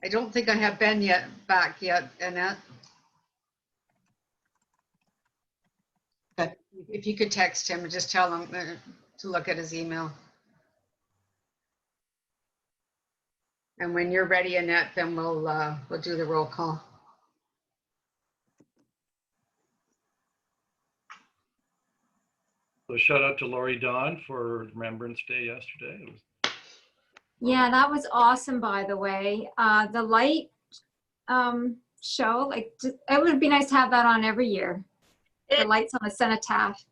I don't think I have Ben back yet, Annette. Okay. If you could text him and just tell him to look at his email. And when you're ready, Annette, then we'll do the roll call. So shout out to Lori Dawn for Remembrance Day yesterday. Yeah, that was awesome, by the way. The light show, like, it would be nice to have that on every year. The lights on the cenotaph.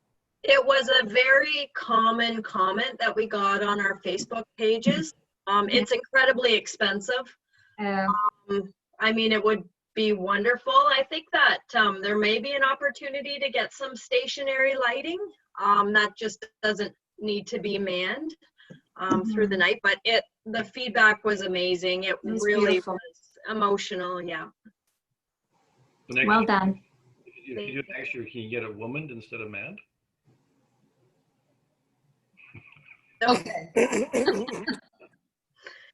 It was a very common comment that we got on our Facebook pages. It's incredibly expensive. I mean, it would be wonderful. I think that there may be an opportunity to get some stationary lighting that just doesn't need to be manned through the night. But the feedback was amazing. It was really beautiful. was emotional. Yeah. Well done. If you do next year, can you get it womaned instead of manned? Okay.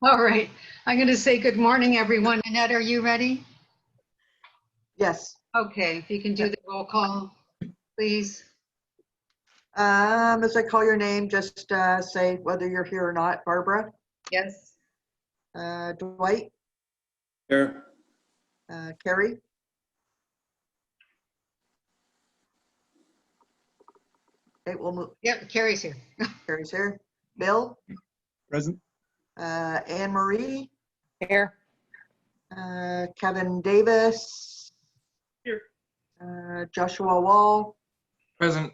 All right. I'm going to say good morning, everyone. Annette, are you ready? Yes. Okay. If you can do the roll call, please. As I call your name, just say whether you're here or not. Barbara? Yes. Dwight? Here. Carrie? Okay, we'll move. Yep, Carrie's here. Carrie's here. Bill? Present. Anne Marie? Here. Kevin Davis? Here. Joshua Wall? Present.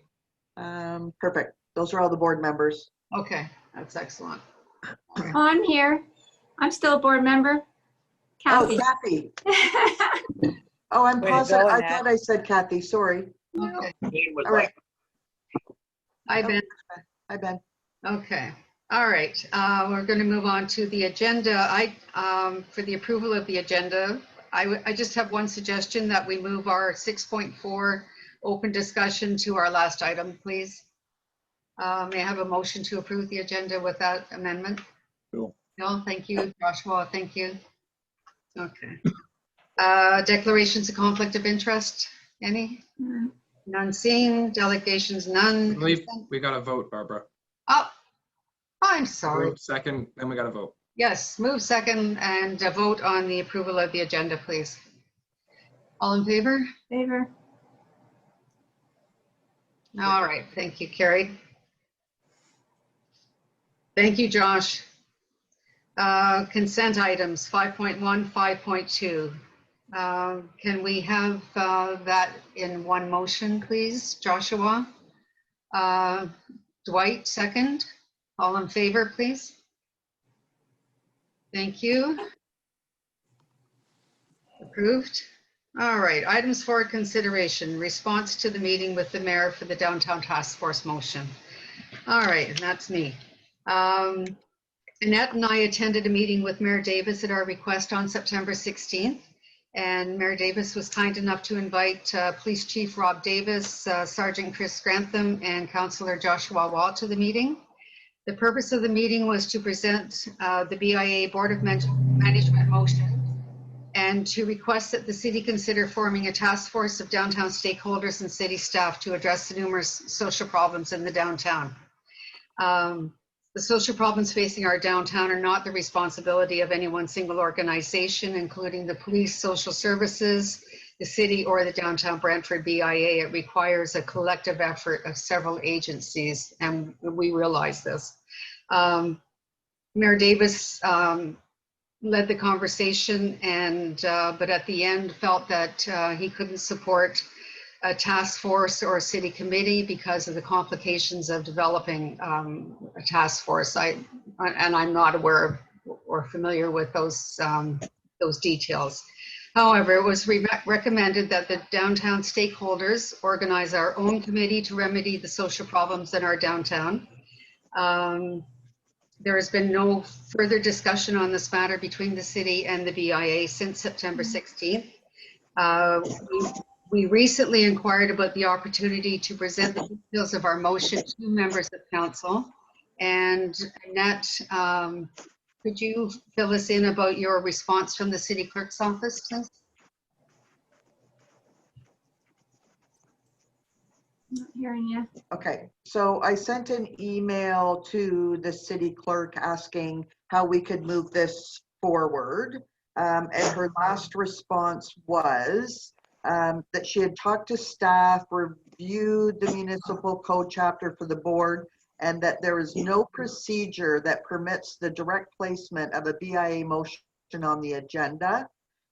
Perfect. Those are all the board members. Okay, that's excellent. Oh, I'm here. I'm still a board member. Kathy. Oh, Kathy. Oh, I'm Way to positive. go, I Annette. thought I said Kathy. Sorry. Okay. Name was All right. Hi, Ben. Hi, Ben. Okay. All right. We're going to move on to the agenda. For the approval of the agenda, I just have one suggestion that we move our 6.4 open discussion to our last item, please. May I have a motion to approve the agenda with that amendment? Cool. No, thank you. Joshua, thank you. Okay. Declarations of conflict of interest, any? None seen. Delegations, I none. believe we got a vote, Barbara. Oh, I'm sorry. Move second, then we got a vote. Yes, move second and vote on the approval of the agenda, please. All in favor? Favor. All right, thank you, Carrie. Thank you, Josh. Consent items 5.1, 5.2. Can we have that in one motion, please? Joshua? Dwight, second. All in favor, please? Thank you. Approved. All right, items for consideration. Response to the meeting with the mayor for the downtown task force motion. All right, and that's me. Annette and I attended a meeting with Mayor Davis at our request on September 16th. And Mayor Davis was kind enough to invite Police Chief Rob Davis, Sergeant Chris Grantham, and Councillor Joshua Wall to the meeting. The purpose of the meeting was to present the BIA Board of Management motion and to request that the city consider forming a task force of downtown stakeholders and city staff to address the numerous social problems in the downtown. The social problems facing our downtown are not the responsibility of any one single organization, including the police, social services, the city, or the downtown Brantford BIA. It requires a collective effort of several agencies, and we realize this. Mayor Davis led the conversation, but at the end felt that he couldn't support a task force or a city committee because of the complications of developing a task force. And I'm not aware of or familiar with those details. However, it was recommended that the downtown stakeholders organize our own committee to remedy the social problems in our downtown. There has been no further discussion on this matter between the city and the BIA since September 16th. We recently inquired about the opportunity to present the details of our motion to members of council, and Annette Could you fill us in about your response from the city clerk's office, please? Not hearing you. Okay, so I sent an email to the city clerk asking how we could move this forward. And her last response was that she had talked to staff, reviewed the municipal code chapter for the board, and that there is no procedure that permits the direct placement of a BIA motion on the agenda.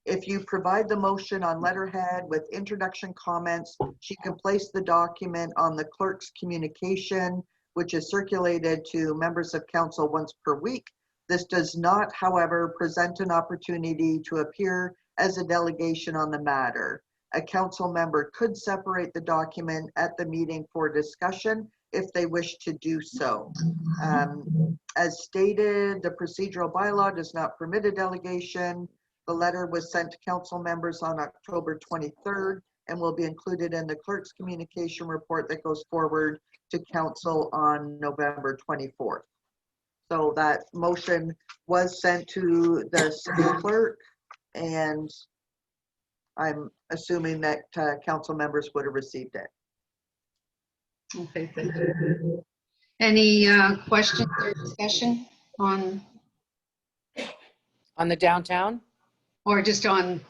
If you provide the motion on letterhead with introduction comments, she can place the document on the clerk's communication, which is circulated to members of council once per week. This does not, however, present an opportunity to appear as a delegation on the matter. A council member could separate the document at the meeting for discussion if they wish to do so. As stated, the procedural bylaw does not permit a delegation. The letter was sent to council members on October 23rd and will be included in the clerk's communication report that goes forward to council on November 24th. So that motion was sent to the city clerk, and I'm assuming that council members would have received it. Okay, thank you. Any questions or discussion on, On the downtown? or just on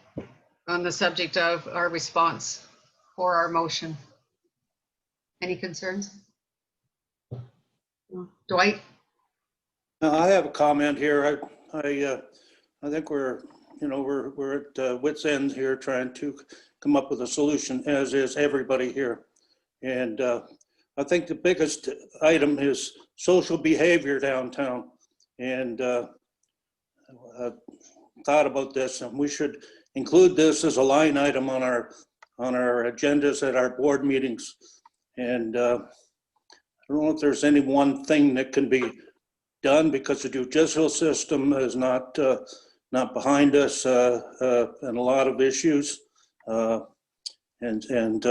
the subject of our response for our motion? Any concerns? Dwight? I have a comment here. I think we're at wit's end here trying to come up with a solution, as is everybody here. And I think the biggest item is social behavior downtown. And I thought about this, and we should include this as a line item on our agendas at our board meetings. And I don't know if there's any one thing that can be done, because the judicial system is not behind us in a lot of issues. And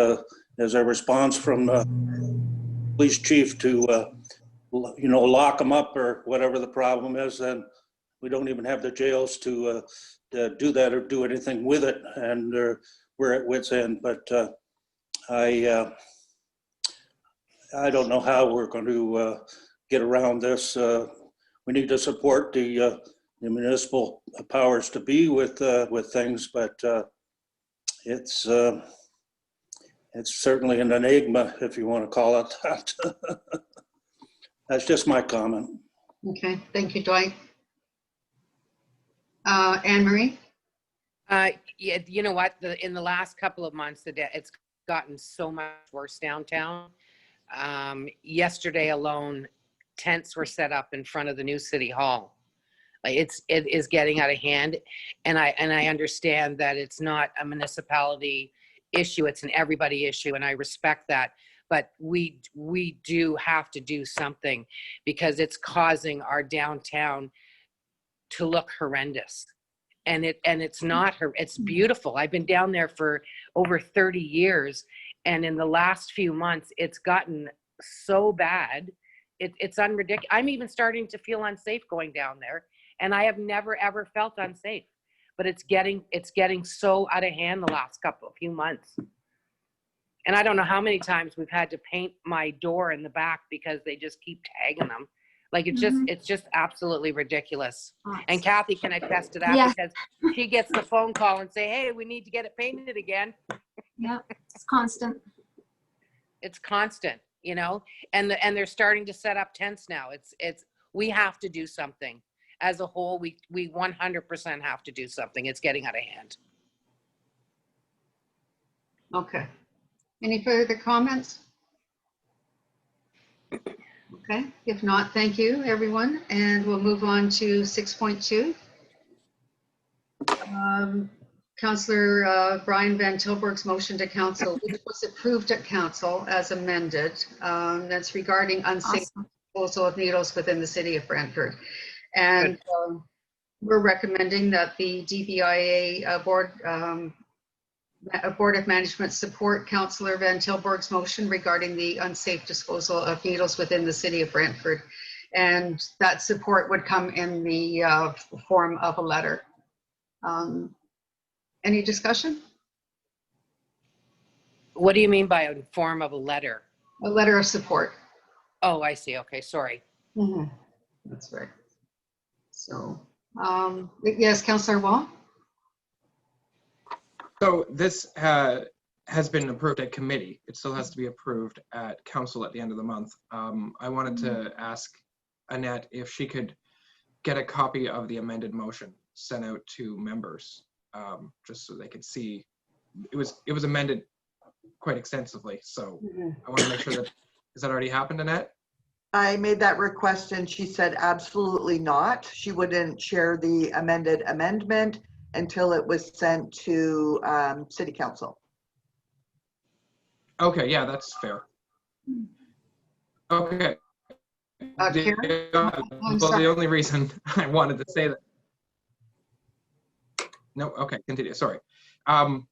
as a response from the police chief to lock them up or whatever the problem is, then we don't even have the jails to do that or do anything with it, and we're at wit's end. But I don't know how we're going to get around this. We need to support the municipal powers to be with things, but it's certainly an enigma, if you want to call it that. That's just my comment. Okay, thank you, Dwight. Anne Marie? Yeah, you know what? In the last couple of months, it's gotten so much worse downtown. Yesterday alone, tents were set up in front of the new city hall. Like it is getting out of hand, and I understand that it's not a municipality issue; it's an everybody issue, and I respect that. But we do have to do something, because it's causing our downtown to look horrendous. And it's not her. It's beautiful. I've been down there for over 30 years, and in the last few months, it's gotten so bad. It's unridiculous. I'm even starting to feel unsafe going down there, and I have never ever felt unsafe. But it's getting so out of hand the last few months. And I don't know how many times we've had to paint my door in the back because they just keep tagging them. Like it's just absolutely ridiculous. And Kathy can attest to that, Yeah. because she gets the phone call and say, "Hey, we need to get it painted again." Yeah, it's constant. It's constant, and they're starting to set up tents now. We have to do something as a whole. We 100% have to do something. It's getting out of hand. Okay. Any further comments? Okay, if not, thank you, everyone. And we'll move on to 6.2. Councillor Brian Van Tilburg's motion to council, which was approved at council as amended. That's regarding unsafe disposal of needles within the city of Brantford. And we're recommending that the DBIA Board of Management support Councillor Van Tilburg's motion regarding the unsafe disposal of needles within the city of Brantford. And that support would come in the form of a letter. Any discussion? What do you mean by a form of a letter? A letter of support. Oh, I see. Okay, sorry. That's right. So, yes, Councillor Wall? So this has been approved at committee. It still has to be approved at council at the end of the month. I wanted to ask Annette if she could get a copy of the amended motion sent out to members, just so they could see. It was amended quite extensively, so I want to make sure that, has that already happened, Annette? I made that request and she said absolutely not. She wouldn't share the amended amendment until it was sent to City Council. Okay, yeah, that's fair. Okay. Karen? I'm Well, sorry. the only reason I wanted to say that. No, okay, continue, sorry. Closing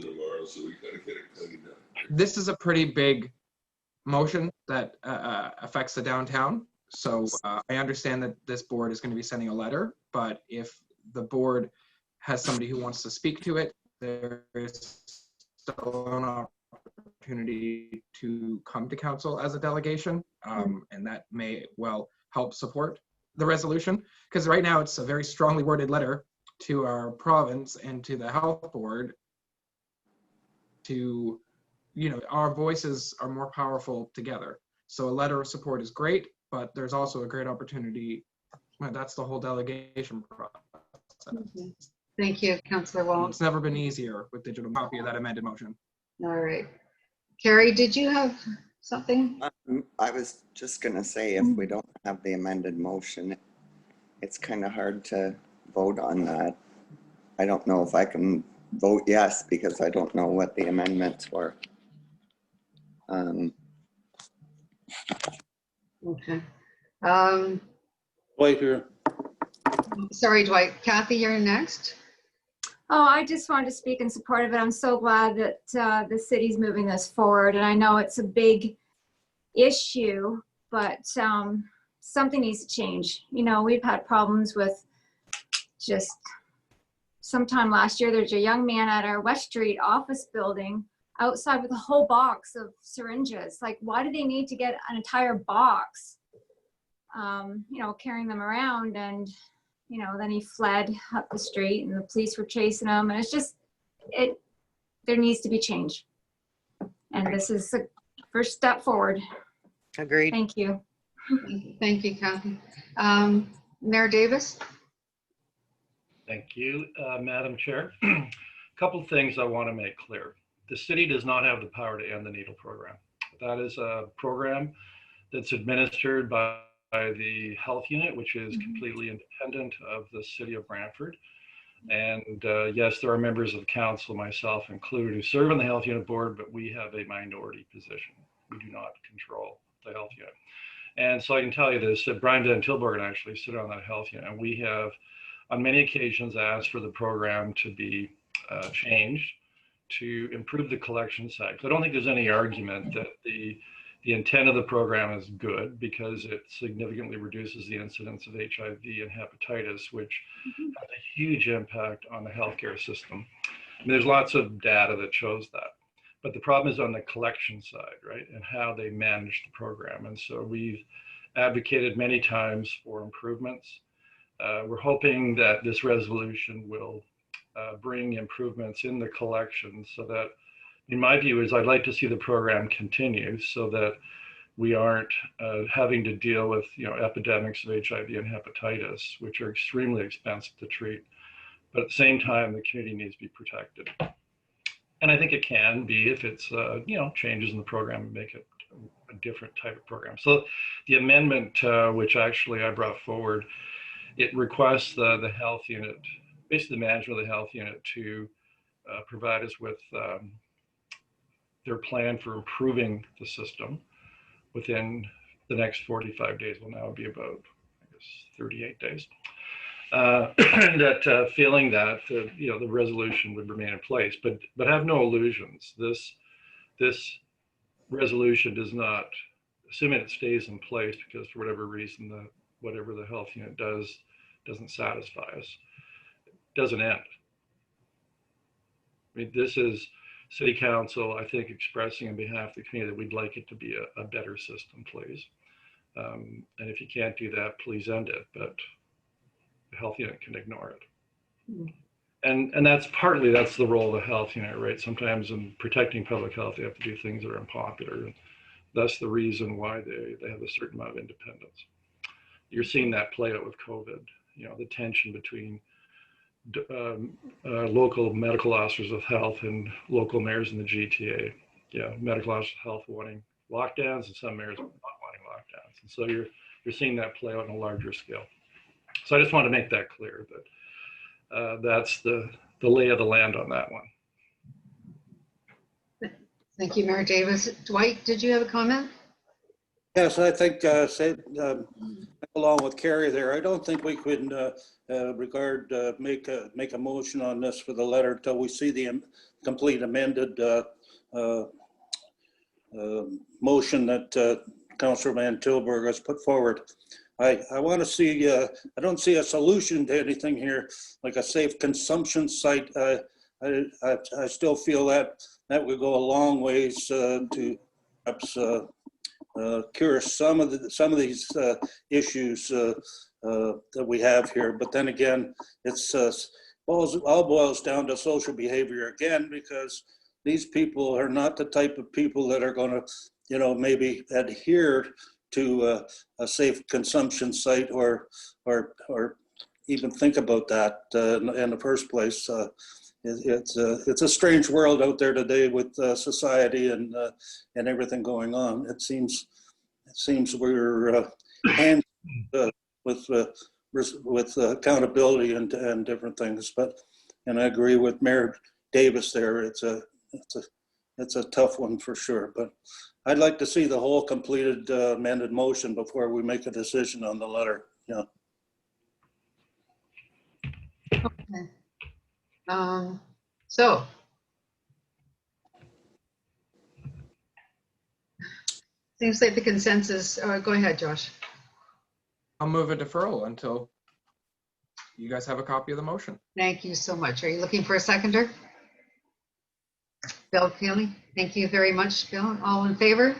tomorrow, so we gotta get it cleaned up. This is a pretty big motion that affects the downtown. So I understand that this board is going to be sending a letter, but if the board has somebody who wants to speak to it, there is still an opportunity to come to council as a delegation, and that may well help support the resolution, because right now it's a very strongly worded letter to our province and to the health board to, you know, our voices are more powerful together. So a letter of support is great, but there's also a great opportunity. Well, that's the whole delegation process. Thank you, Councillor Wall. It's never been easier with digital copy of that amended motion. All right. Carrie, did you have something? I was just going to say, if we don't have the amended motion, it's kind of hard to vote on that. I don't know if I can vote yes, because I don't know what the amendments were. Okay. Wait here. Sorry, Dwight. Kathy, you're next. Oh, I just wanted to speak in support of it. I'm so glad that the city's moving this forward, and I know it's a big issue, but something needs to change. You know, we've had problems with just sometime last year, there's a young man at our West Street office building outside with a whole box of syringes. Like, why do they need to get an entire box? You know, carrying them around, and you know, then he fled up the street and the police were chasing him, and it's just, there needs to be change. And this is the first step forward. Agreed. Thank you. Thank you, Kathy. Mayor Davis? Thank you, Madam Chair. A couple of things I want to make clear. The city does not have the power to end the needle program. That is a program that's administered by the health unit, which is completely independent of the city of Brantford. And yes, there are members of council, myself included, who serve on the health unit board, but we have a minority position. We do not control the health unit. And so I can tell you this, that Brian Van Tilburg and I actually sit on that health unit, and we have on many occasions asked for the program to be changed to improve the collection side. I don't think there's any argument that the intent of the program is good, because it significantly reduces the incidence of HIV and hepatitis, which has a huge impact on the healthcare system. I mean, there's lots of data that shows that. But the problem is on the collection side, right? And how they manage the program. And so we've advocated many times for improvements. We're hoping that this resolution will bring improvements in the collection, so that, in my view, is I'd like to see the program continue so that we aren't having to deal with, you know, epidemics of HIV and hepatitis, which are extremely expensive to treat. But at the same time, the community needs to be protected. And I think it can be if it's, you know, changes in the program and make it a different type of program. So the amendment, which actually I brought forward, it requests the health unit, basically the management of the health unit, to provide us with their plan for improving the system within the next 45 days. Well, now it'd be about, I guess, 38 days. And that failing that, you know, the resolution would remain in place, but have no illusions. This resolution does not assuming it stays in place because for whatever reason, whatever the health unit doesn't satisfy us, doesn't end. I mean, this is City Council, I think, expressing on behalf of the community that we'd like it to be a better system, please. And if you can't do that, please end it, but the health unit can ignore it. And that's the role of the health unit, right? Sometimes in protecting public health, they have to do things that are unpopular. And that's the reason why they have a certain amount of independence. You're seeing that play out with COVID, you know, the tension between local medical officers of health and local mayors in the GTA. Yeah, medical officers of health wanting lockdowns and some mayors not wanting lockdowns. And so you're seeing that play out on a larger scale. So I just want to make that clear that that's the lay of the land on that one. Thank you, Mayor Davis. Dwight, did you have a comment? Yes, I think, along with Carrie there, I don't think we could make a motion on this for the letter until we see the complete amended motion that Councillor Van Tilburg has put forward. I want to see, I don't see a solution to anything here, like a safe consumption site. I still feel that would go a long ways to perhaps cure some of these issues that we have here. But then again, it's all boils down to social behavior again, because these people are not the type of people that are going to, you know, maybe adhere to a safe consumption site or even think about that in the first place. It's a strange world out there today with society and everything going on. It seems we're hands with accountability and different things. And I agree with Mayor Davis there. It's a tough one for sure. But I'd like to see the whole completed amended motion before we make a decision on the letter. Yeah. Okay. So seems like the consensus, go ahead, Josh. I'll move a deferral until you guys have a copy of the motion. Thank you so much. Are you looking for a seconder? Bill Keeley, thank you very much, Bill. All in favor?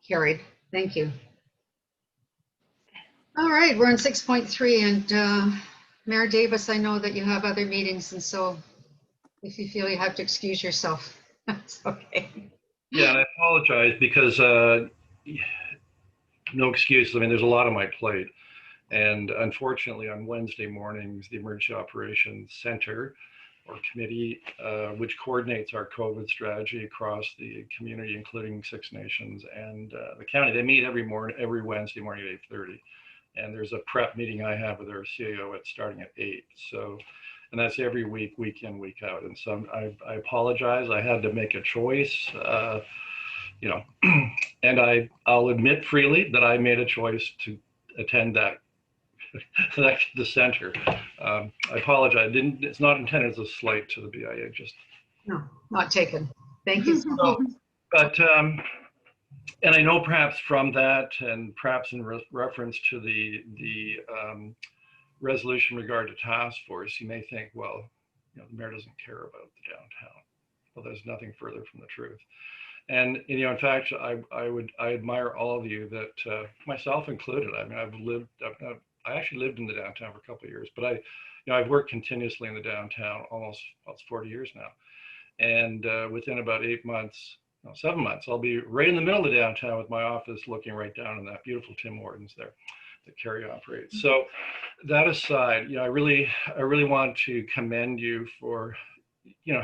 Carried. Thank you. All right, we're on 6.3, and Mayor Davis, I know that you have other meetings, and so if you feel you have to excuse yourself, that's okay. Yeah, and I apologize because no excuses. I mean, there's a lot on my plate. And unfortunately, on Wednesday mornings, the Emergency Operations Center or committee, which coordinates our COVID strategy across the community, including Six Nations and the county, they meet every Wednesday morning at 8:30. And there's a prep meeting I have with our CAO starting at 8. So, and that's every week, week in, week out. And so I apologize. I had to make a choice, you know, and I'll admit freely that I made a choice to attend that the center. I apologize. It's not intended as a slight to the BIA. Just no, not taken. Thank you. So, but and I know perhaps from that, and perhaps in reference to the resolution regard to task force, you may think, well, you know, the mayor doesn't care about the downtown. Well, there's nothing further from the truth. And you know, in fact, I admire all of you that myself included. I mean, I actually lived in the downtown for a couple of years, but I've worked continuously in the downtown almost 40 years now. And within about 7 months, I'll be right in the middle of the downtown with my office looking right down on that beautiful Tim Hortons there that Carrie operates. So that aside, you know, I really want to commend you for, you know,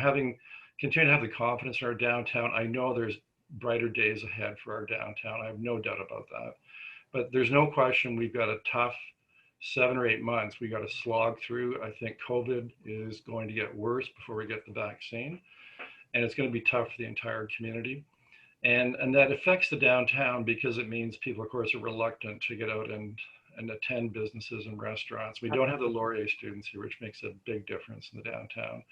continue to have the confidence in our downtown. I know there's brighter days ahead for our downtown. I have no doubt about that. But there's no question we've got a tough 7 or 8 months we got to slog through. I think COVID is going to get worse before we get the vaccine. And it's going to be tough for the entire community. And that affects the downtown because it means people, of course, are reluctant to get out and attend businesses and restaurants. We don't have the Laurier students here, which makes a big difference in the downtown.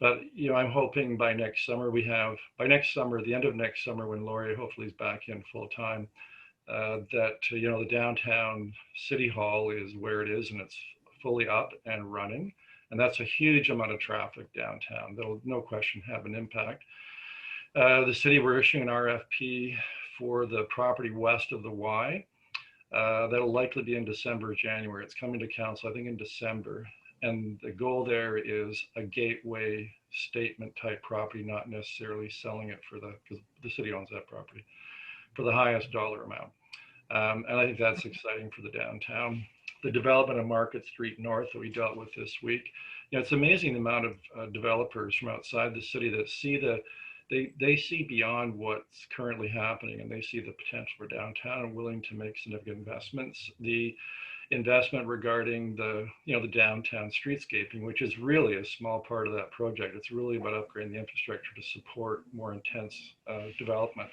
But, I'm hoping by next summer, the end of next summer, when Laurier hopefully is back in full time, that, the downtown city hall is where it is and it's fully up and running. And that's a huge amount of traffic downtown. That'll no question have an impact. The city, we're issuing an RFP for the property west of the Y. That'll likely be in December, January. It's coming to council, I think, in December. And the goal there is a gateway statement type property, not necessarily selling it because the city owns that property, for the highest dollar amount. And I think that's exciting for the downtown. The development of Market Street North that we dealt with this week, it's amazing the amount of developers from outside the city that see they see beyond what's currently happening, and they see the potential for downtown and willing to make significant investments. The investment regarding the downtown streetscaping, which is really a small part of that project. It's really about upgrading the infrastructure to support more intense development.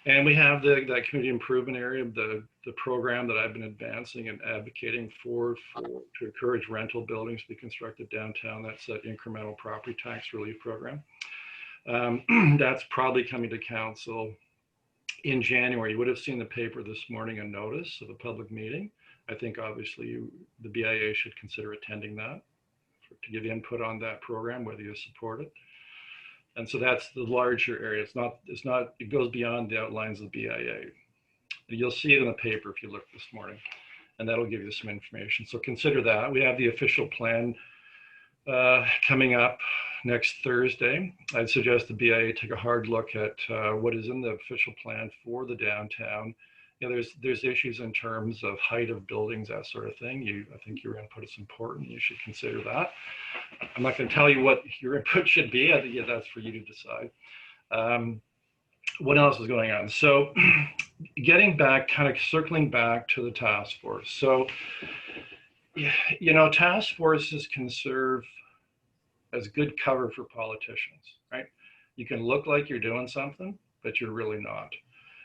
And we have that community improvement area, the program that I've been advancing and advocating for to encourage rental buildings to be constructed downtown. That's that incremental property tax relief program. That's probably coming to council in January. You would have seen the paper this morning, a notice of a public meeting. I think obviously the BIA should consider attending that to give input on that program, whether you support it. And so that's the larger area. It goes beyond the outlines of the BIA. You'll see it in the paper if you look this morning, and that'll give you some information. So consider that. We have the official plan coming up next Thursday. I'd suggest the BIA take a hard look at what is in the official plan for the downtown. There's issues in terms of height of buildings, that sort of thing. I think your input is important. You should consider that. I'm not going to tell you what your input should be. I think that's for you to decide. What else is going on? So kind of circling back to the task force. So, task forces can serve as good cover for politicians, right? You can look like you're doing something, but you're really not.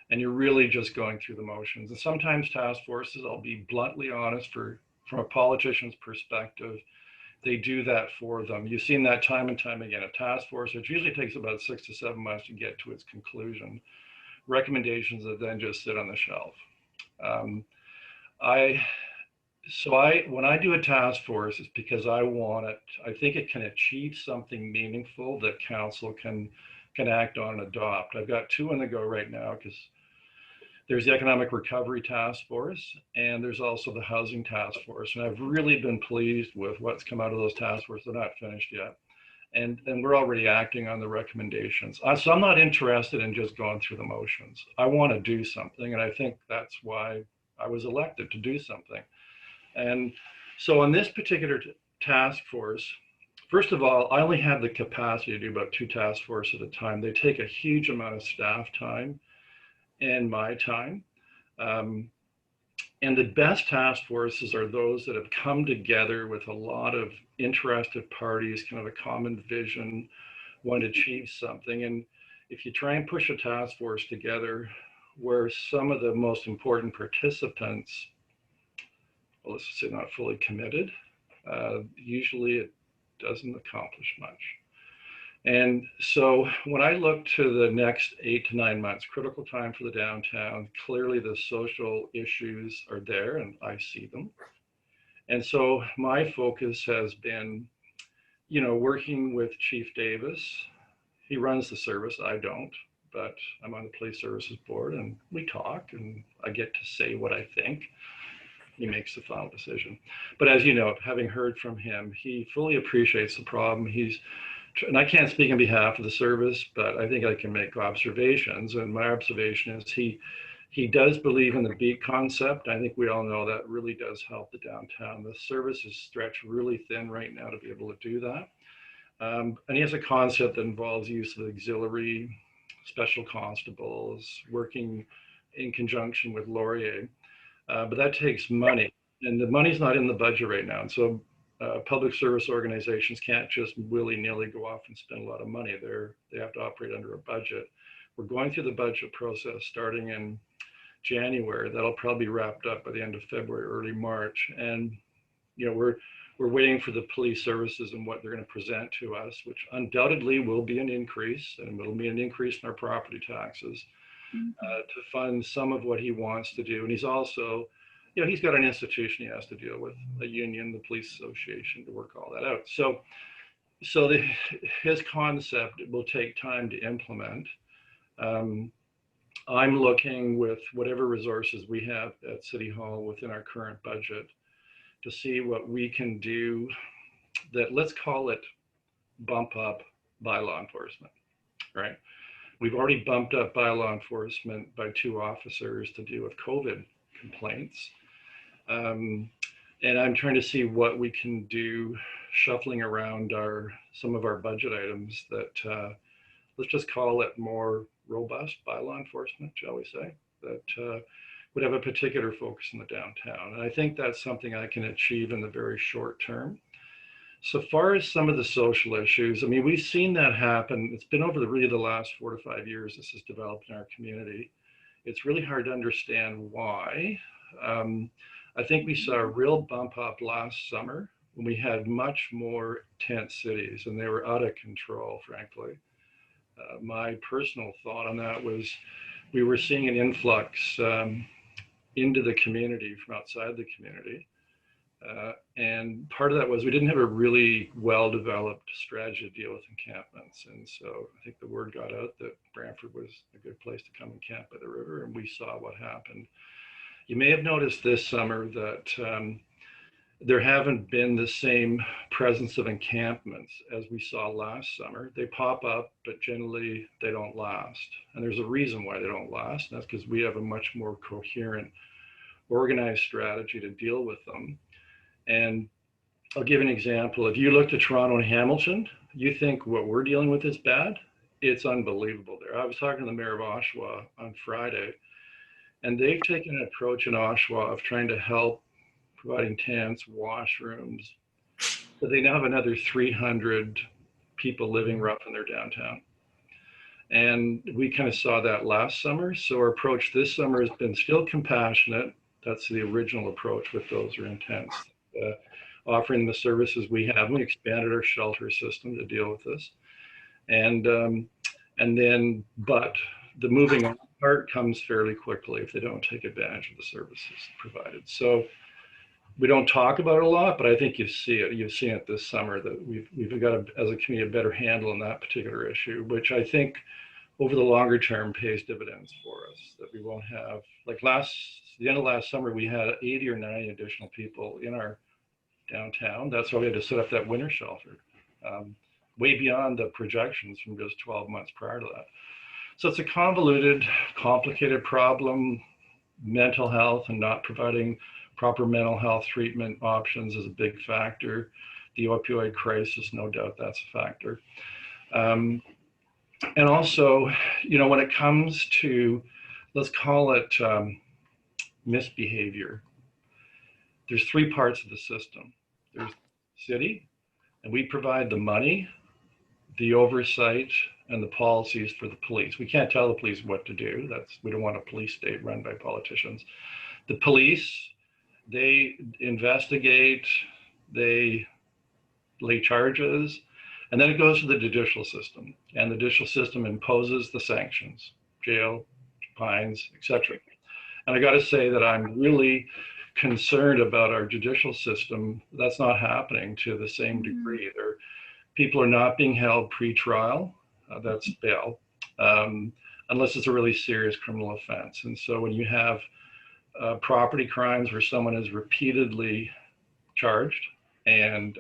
And you're really just going through the motions. And sometimes task forces, I'll be bluntly honest, from a politician's perspective, they do that for them. You've seen that time and time again. A task force, which usually takes about 6 to 7 months to get to its conclusion. Recommendations that then just sit on the shelf. When I do a task force, it's because I think it can achieve something meaningful that council can act on and adopt. I've got 2 on the go right now because there's the Economic Recovery Task Force and there's also the Housing Task Force. And I've really been pleased with what's come out of those task forces. They're not finished yet. And we're already acting on the recommendations. So I'm not interested in just going through the motions. I want to do something. And I think that's why I was elected, to do something. And so on this particular task force, first of all, I only have the capacity to do about 2 task forces at a time. They take a huge amount of staff time and my time. And the best task forces are those that have come together with a lot of interested parties, kind of a common vision, want to achieve something. And if you try and push a task force together where some of the most important participants, well, let's just say not fully committed, usually it doesn't accomplish much. And so when I look to the next 8 to 9 months, critical time for the downtown, clearly the social issues are there and I see them. And so my focus has been, working with Chief Davis. He runs the service, I don't, but I'm on the Police Services Board and we talk and I get to say what I think. He makes the final decision. But as you know, having heard from him, he fully appreciates the problem. And I can't speak on behalf of the service, but I think I can make observations. And my observation is he does believe in the beat concept. I think we all know that really does help the downtown. The service is stretched really thin right now to be able to do that. And he has a concept that involves use of auxiliary special constables, working in conjunction with Laurier. But that takes money, and the money's not in the budget right now. And so public service organizations can't just willy-nilly go off and spend a lot of money. They have to operate under a budget. We're going through the budget process starting in January. That'll probably be wrapped up by the end of February, early March. And we're waiting for the police services and what they're going to present to us, which undoubtedly will be an increase, and will be an increase in our property taxes to fund some of what he wants to do. And he's also, he's got an institution he has to deal with, a union, the police association, to work all that out. So his concept will take time to implement. I'm looking with whatever resources we have at City Hall within our current budget to see what we can do that, let's call it bump up by law enforcement, right? We've already bumped up by law enforcement by 2 officers to deal with COVID complaints. And I'm trying to see what we can do, shuffling around some of our budget items that, let's just call it more robust by law enforcement, shall we say, that would have a particular focus in the downtown. And I think that's something I can achieve in the very short term. So far as some of the social issues, I mean, we've seen that happen. It's been over really the last 4 to 5 years this has developed in our community. It's really hard to understand why. I think we saw a real bump up last summer when we had much more tent cities, and they were out of control, frankly. My personal thought on that was we were seeing an influx into the community from outside the community. And part of that was we didn't have a really well-developed strategy to deal with encampments. And so I think the word got out that Brantford was a good place to come and camp by the river, and we saw what happened. You may have noticed this summer that there haven't been the same presence of encampments as we saw last summer. They pop up, but generally they don't last. And there's a reason why they don't last, and that's because we have a much more coherent, organized strategy to deal with them. And I'll give an example. If you look to Toronto and Hamilton, you think what we're dealing with is bad? It's unbelievable there. I was talking to the mayor of Oshawa on Friday, and they've taken an approach in Oshawa of trying to help providing tents, washrooms. So they now have another 300 people living rough in their downtown. And we kind of saw that last summer. So our approach this summer has been still compassionate. That's the original approach with those who are in tents. Offering the services we have. We expanded our shelter system to deal with this. And then, but the moving on part comes fairly quickly if they don't take advantage of the services provided. So we don't talk about it a lot, but I think you see it. You've seen it this summer that we've got, as a community, a better handle on that particular issue, which I think over the longer term pays dividends for us, that we won't have, like the end of last summer, we had 80 or 90 additional people in our downtown. That's why we had to set up that winter shelter, way beyond the projections from just 12 months prior to that. So it's a convoluted, complicated problem. Mental health and not providing proper mental health treatment options is a big factor. The opioid crisis, no doubt that's a factor. And also, when it comes to, let's call it misbehavior, there's 3 parts of the system. There's the city, and we provide the money, the oversight, and the policies for the police. We can't tell the police what to do. We don't want a police state run by politicians. The police, they investigate, they lay charges, and then it goes to the judicial system. And the judicial system imposes the sanctions, jail, fines, etc. And I got to say that I'm really concerned about our judicial system. That's not happening to the same degree. People are not being held pre-trial, that's bail, unless it's a really serious criminal offense. And so when you have property crimes where someone is repeatedly charged, and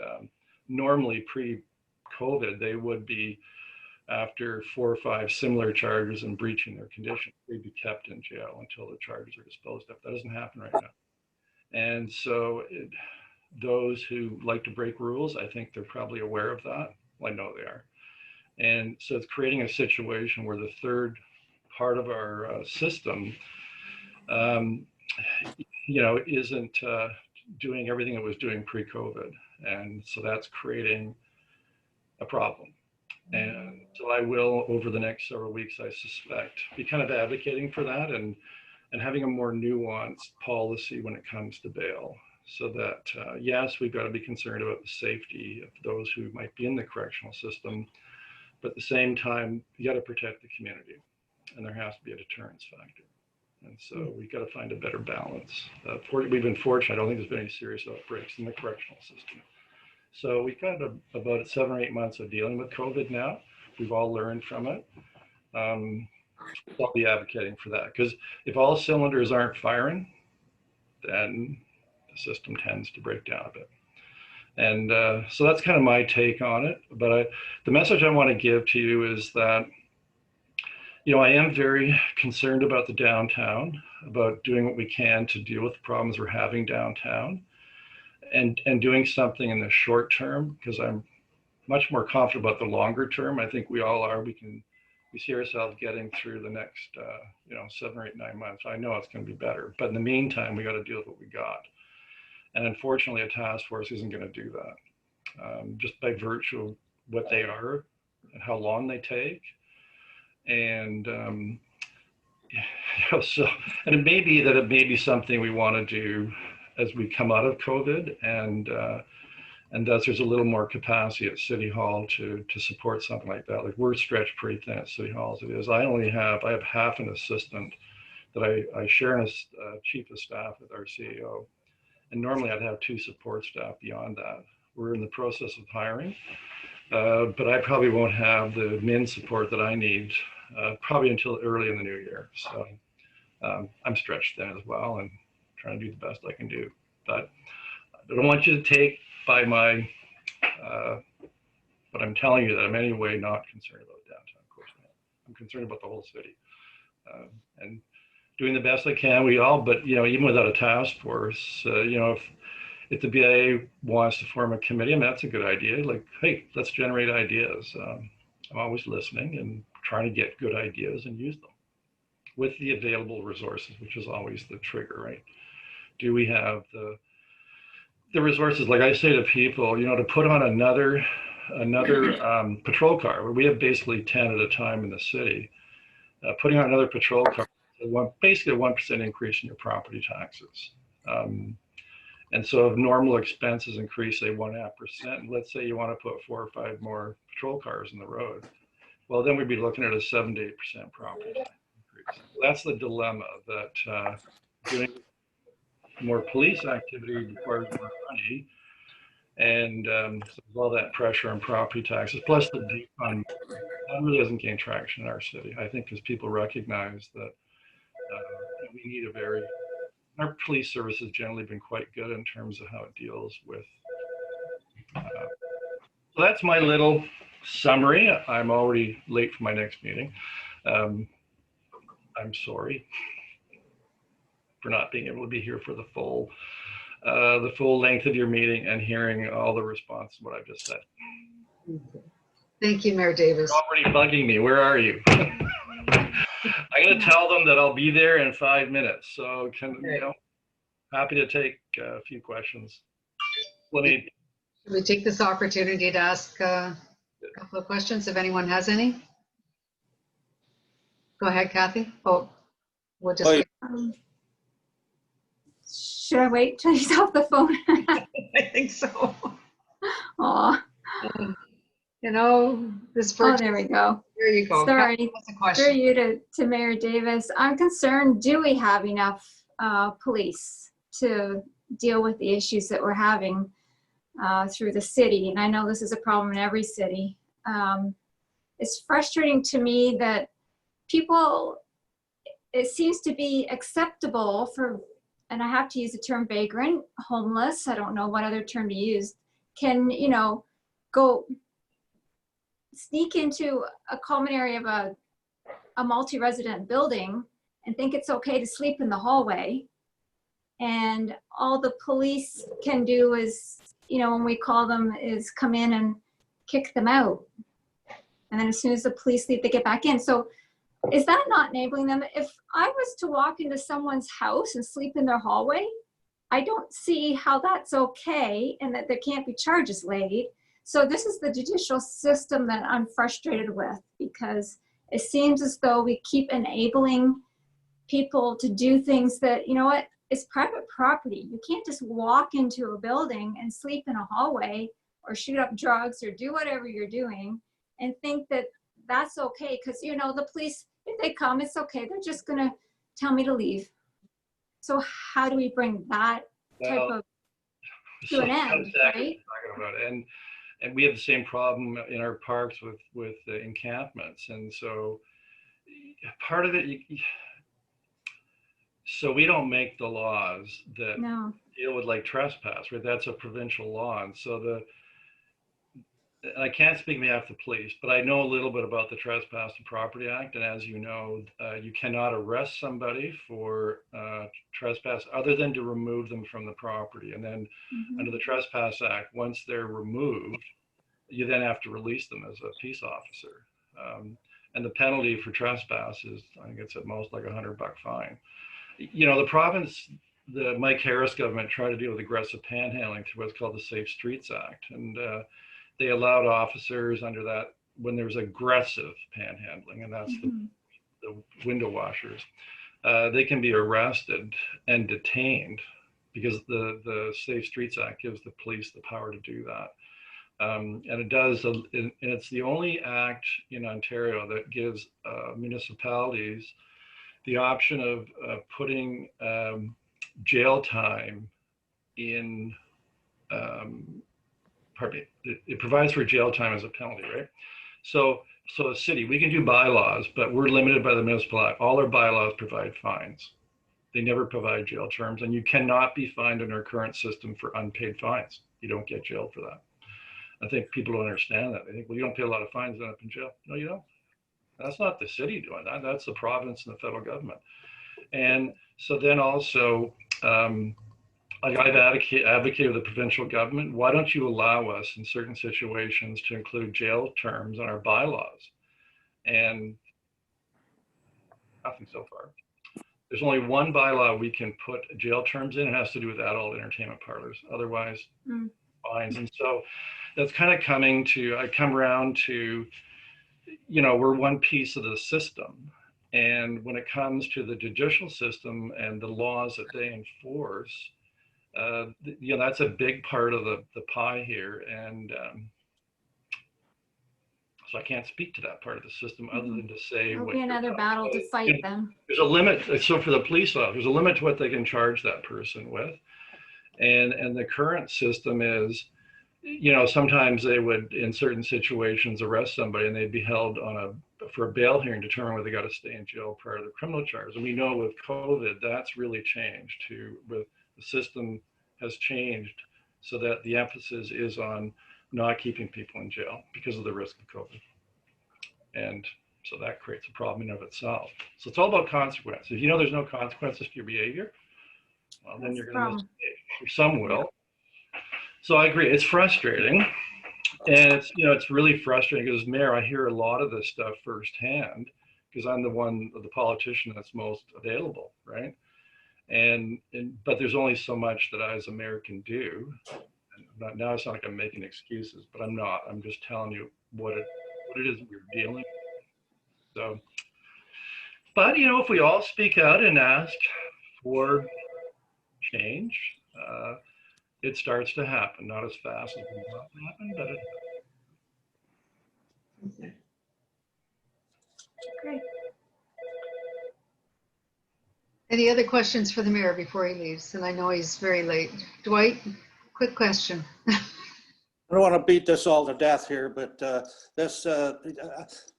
normally pre-COVID, they would be, after 4 or 5 similar charges and breaching their condition, they'd be kept in jail until the charges are disposed of. That doesn't happen right now. And so those who like to break rules, I think they're probably aware of that. Well, I know they are. And so it's creating a situation where the third part of our system, isn't doing everything it was doing pre-COVID. And so that's creating a problem. And so I will, over the next several weeks, I suspect, be kind of advocating for that and having a more nuanced policy when it comes to bail. so that, yes, we've got to be concerned about the safety of those who might be in the correctional system, but at the same time, you got to protect the community, and there has to be a deterrence factor. And so we've got to find a better balance. We've been fortunate. I don't think there's been any serious outbreaks in the correctional system. So we've got about 7 or 8 months of dealing with COVID now. We've all learned from it. I'll be advocating for that, because if all cylinders aren't firing, then the system tends to break down a bit. And so that's kind of my take on it. But the message I want to give to you is that, you know, I am very concerned about the downtown, about doing what we can to deal with the problems we're having downtown, and doing something in the short term, because I'm much more confident about the longer term. I think we all are. We see ourselves getting through the next, 7 or 8, 9 months. I know it's going to be better, but in the meantime, we got to deal with what we got. And unfortunately, a task force isn't going to do that, just by virtue of what they are and how long they take. And and it may be something we want to do as we come out of COVID, and thus there's a little more capacity at City Hall to support something like that. Like, we're stretched pretty thin at City Hall as it is. I have half an assistant that I share as chief of staff with our CEO. And normally I'd have 2 support staff beyond that. We're in the process of hiring, but I probably won't have the min support that I need probably until early in the new year. So I'm stretched thin as well, and trying to do the best I can do. But I don't want you to take by my, but I'm telling you that I'm in any way not concerned about downtown. Of course not. I'm concerned about the whole city, and doing the best I can. We all, but even without a task force, if the BIA wants to form a committee, I mean, that's a good idea. Like, hey, let's generate ideas. I'm always listening and trying to get good ideas and use them with the available resources, which is always the trigger, right? Do we have the resources? Like I say to people, to put on another patrol car, where we have basically 10 at a time in the city, putting on another patrol car, basically a 1% increase in your property taxes. And so if normal expenses increase, say 1.5%, and let's say you want to put 4 or 5 more patrol cars in the road, well, then we'd be looking at a 7 to 8% property tax increase. That's the dilemma, that doing more police activity requires more money, and so all that pressure on property taxes, plus the defund, that really doesn't gain traction in our city. I think because people recognize that we need our police service has generally been quite good in terms of how it deals with. So that's my little summary. I'm already late for my next meeting. I'm sorry for not being able to be here for the full length of your meeting and hearing all the response to what I've just said. Thank you, Mayor Davis. You're already bugging me. Where are you? I'm going to tell them that I'll be there in 5 minutes. So happy to take a few questions. Should we take this opportunity to ask a couple of questions if anyone has any? Go ahead, Kathy. Oh, we'll just. Should I wait till he's off the phone? I think so. Aw. This first. Oh, there we go. There you go. Sorry. What's the question? For you to Mayor Davis, I'm concerned, do we have enough police to deal with the issues that we're having through the city? And I know this is a problem in every city. It's frustrating to me that people, it seems to be acceptable for, and I have to use the term vagrant, homeless, I don't know what other term to use, can, go sneak into a common area of a multi-resident building and think it's okay to sleep in the hallway. And all the police can do is, when we call them, is come in and kick them out. And then as soon as the police leave, they get back in. So is that not enabling them? If I was to walk into someone's house and sleep in their hallway, I don't see how that's okay and that there can't be charges laid. So this is the judicial system that I'm frustrated with, because it seems as though we keep enabling people to do things that, it's private property. You can't just walk into a building and sleep in a hallway or shoot up drugs or do whatever you're doing and think that that's okay. Because, you know, the police, if they come, it's okay. They're just going to tell me to leave. So how do we bring that type of to an end, right? Talking about it. And we have the same problem in our parks with the encampments. And so part of it, so we don't make the laws that deal with like trespass, right? That's a provincial law. And so I can't speak on behalf of the police, but I know a little bit about the Trespass to Property Act. And as you know, you cannot arrest somebody for trespass other than to remove them from the property. And then under the Trespass Act, once they're removed, you then have to release them as a peace officer. And the penalty for trespass is, I think it's at most like $100 fine. You know, the province, the Mike Harris government tried to deal with aggressive panhandling through what's called the Safe Streets Act. And they allowed officers under that when there's aggressive panhandling, and that's the window washers. They can be arrested and detained because the Safe Streets Act gives the police the power to do that. And it does, and it's the only act in Ontario that gives municipalities the option of putting jail time in, pardon me, it provides for jail time as a penalty, right? So a city, we can do bylaws, but we're limited by the municipal act. All our bylaws provide fines. They never provide jail terms, and you cannot be fined in our current system for unpaid fines. You don't get jailed for that. I think people don't understand that. They think, well, you don't pay a lot of fines, end up in jail. No, you don't. That's not the city doing that. That's the province and the federal government. And so then also, I've advocated with the provincial government, why don't you allow us in certain situations to include jail terms on our bylaws? And nothing so far. There's only one bylaw we can put jail terms in. It has to do with adult entertainment parlors. Otherwise, fines. And so that's kind of I come around to, you know, we're one piece of the system. And when it comes to the judicial system and the laws that they enforce, you know, that's a big part of the pie here. And so I can't speak to that part of the system other than to say, it'll be another battle to fight them. There's a limit. So for the police officer, there's a limit to what they can charge that person with. And the current system is, you know, sometimes they would, in certain situations, arrest somebody and they'd be held for a bail hearing, determine whether they got to stay in jail prior to the criminal charge. And we know with COVID, that's really changed the system has changed so that the emphasis is on not keeping people in jail because of the risk of COVID. And so that creates a problem in and of itself. So it's all about consequences. If you know there's no consequences to your behavior, well, then you're going to miss it. Or some will. So I agree, it's frustrating. And it's, you know, it's really frustrating because as mayor, I hear a lot of this stuff firsthand because I'm the politician that's most available, right? But there's only so much that I as a mayor can do. And now it's not like I'm making excuses, but I'm not. I'm just telling you what it is we're dealing with. So, but you know, if we all speak out and ask for change, it starts to happen. Not as fast as we want it to happen, but it. Great. Any other questions for the mayor before he leaves? And I know he's very late. Dwight, quick question. I don't want to beat this all to death here, but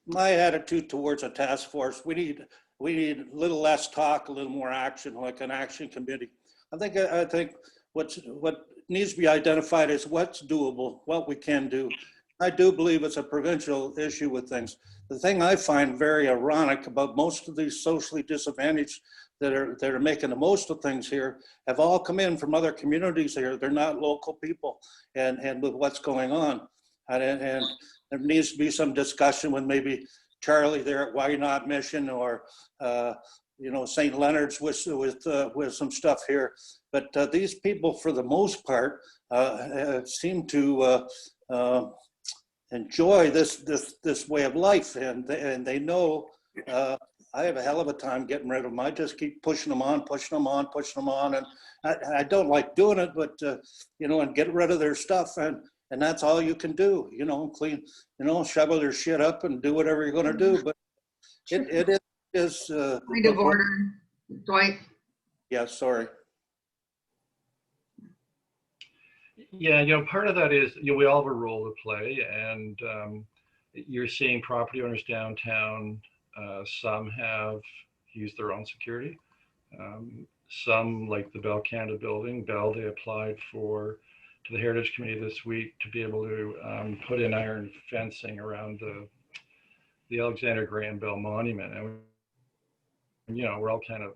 my attitude towards a task force, we need a little less talk, a little more action, like an action committee. I think what needs to be identified is what's doable, what we can do. I do believe it's a provincial issue with things. The thing I find very ironic about most of these socially disadvantaged that are making the most of things here have all come in from other communities here. They're not local people, and with what's going on. And there needs to be some discussion with maybe Charlie there at Why Not Mission or you know, St. Leonard's with some stuff here. But these people, for the most part, seem to enjoy this way of life, and they know. I have a hell of a time getting rid of them. I just keep pushing them on, pushing them on, pushing them on. And I don't like doing it, but, you know, and get rid of their stuff. And that's all you can do, you know, clean, you know, shovel their shit up and do whatever you're going to do. But it is. Point of order, Dwight. Yeah, sorry. Yeah, you know, part of that is, you know, we all have a role to play, and you're seeing property owners downtown. Some have used their own security. Some, like the Bell Canada building, they applied to the Heritage Committee this week to be able to put in iron fencing around the Alexander Graham Bell Monument. And you know, we're all kind of,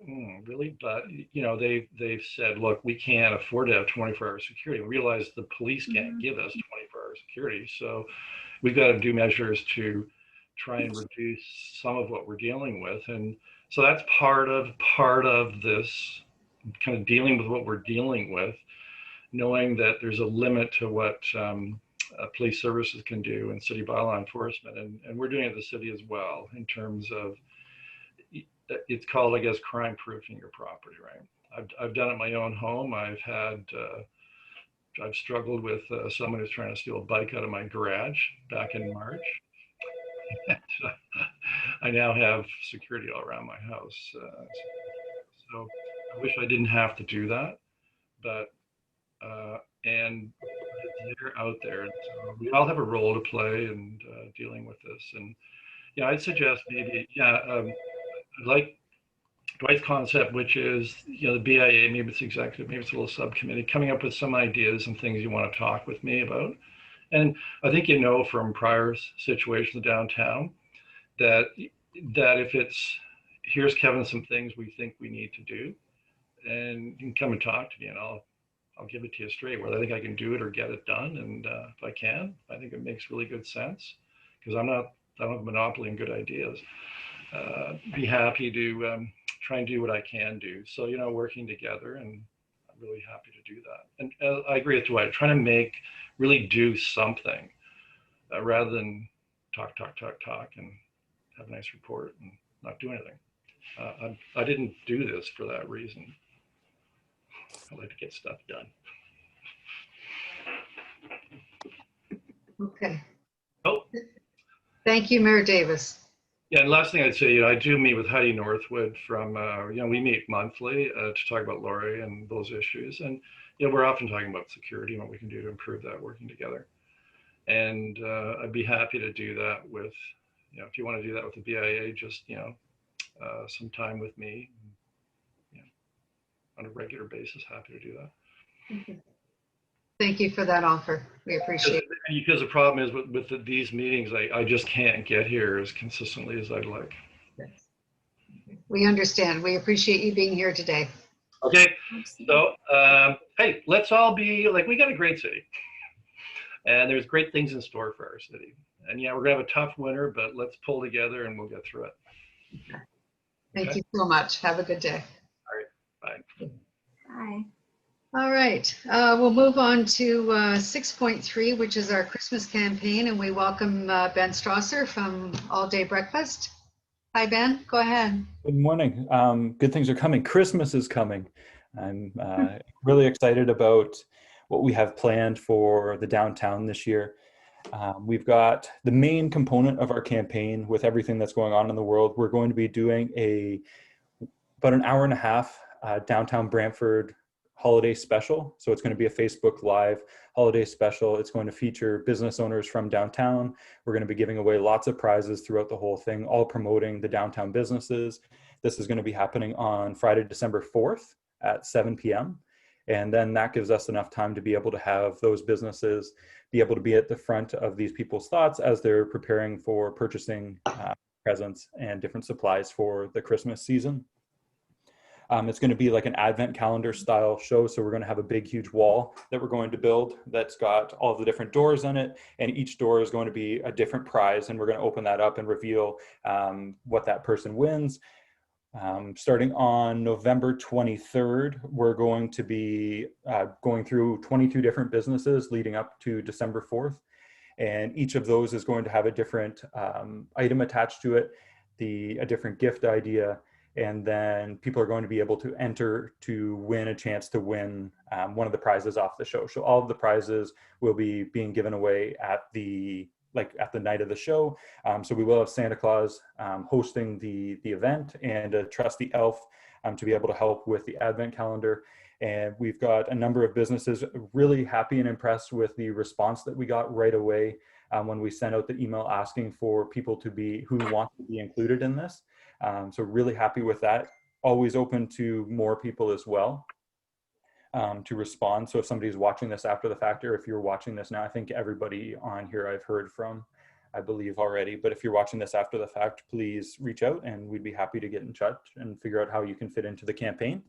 really? But, you know, they've said, look, we can't afford to have 24-hour security. We realize the police can't give us 24-hour security. So we've got to do measures to try and reduce some of what we're dealing with. And so that's part of this kind of dealing with what we're dealing with, knowing that there's a limit to what police services can do and city bylaw enforcement. And we're doing it at the city as well in terms of, it's called, I guess, crime proofing your property, right? I've done it in my own home. I've struggled with someone who's trying to steal a bike out of my garage back in March. I now have security all around my house. So I wish I didn't have to do that, but, and they're out there. So we all have a role to play in dealing with this. And yeah, I'd suggest maybe, like Dwight's concept, which is, you know, the BIA, maybe it's executive, maybe it's a little subcommittee, coming up with some ideas and things you want to talk with me about. And I think, you know, from prior situations downtown, that if it's, here's Kevin, some things we think we need to do, and you can come and talk to me, and I'll give it to you straight, whether I think I can do it or get it done. And if I can, I think it makes really good sense, because I don't have a monopoly in good ideas. Be happy to try and do what I can do. So, you know, working together, and I'm really happy to do that. And I agree with Dwight, trying to really do something rather than talk and have a nice report and not do anything. I didn't do this for that reason. I like to get stuff done. Okay. Oh. Thank you, Mayor Davis. Yeah, and last thing I'd say, you know, I do meet with Heidi Northwood from, you know, we meet monthly to talk about Lori and those issues. And, you know, we're often talking about security and what we can do to improve that, working together. And I'd be happy to do that with, you know, if you want to do that with the BIA, just, you know, some time with me, you know, on a regular basis, happy to do that. Thank you for that offer. We appreciate it. Because the problem is with these meetings, I just can't get here as consistently as I'd like. We understand. We appreciate you being here today. Okay, so hey, let's all be like, we got a great city, and there's great things in store for our city. And yeah, we're gonna have a tough winter, but let's pull together and we'll get through it. Thank you so much. Have a good day. All right, bye. Bye. All right, we'll move on to 6.3, which is our Christmas campaign, and we welcome Ben Strasser from All Day Breakfast. Hi, Ben, go ahead. Good morning. Good things are coming. Christmas is coming. I'm really excited about what we have planned for the downtown this year. We've got the main component of our campaign with everything that's going on in the world. We're going to be doing about an hour and a half downtown Brantford holiday special. So it's going to be a Facebook Live holiday special. It's going to feature business owners from downtown. We're going to be giving away lots of prizes throughout the whole thing, all promoting the downtown businesses. This is going to be happening on Friday, December 4th at 7 p.m. And then that gives us enough time to be able to have those businesses be able to be at the front of these people's thoughts as they're preparing for purchasing presents and different supplies for the Christmas season. It's going to be like an advent calendar style show. So we're going to have a big, huge wall that we're going to build that's got all the different doors in it. And each door is going to be a different prize. And we're going to open that up and reveal what that person wins. Starting on November 23rd, we're going to be going through 22 different businesses leading up to December 4th. And each of those is going to have a different item attached to it a different gift idea, and then people are going to be able to enter to win a chance to win one of the prizes off the show. So all of the prizes will be being given away at the night of the show. So we will have Santa Claus hosting the event, and a trusty elf to be able to help with the advent calendar. And we've got a number of businesses really happy and impressed with the response that we got right away when we sent out the email asking for people who want to be included in this. So really happy with that. Always open to more people as well to respond. So if somebody's watching this after the fact, or if you're watching this now, I think everybody on here I've heard from, I believe already, but if you're watching this after the fact, please reach out and we'd be happy to get in touch and figure out how you can fit into the campaign.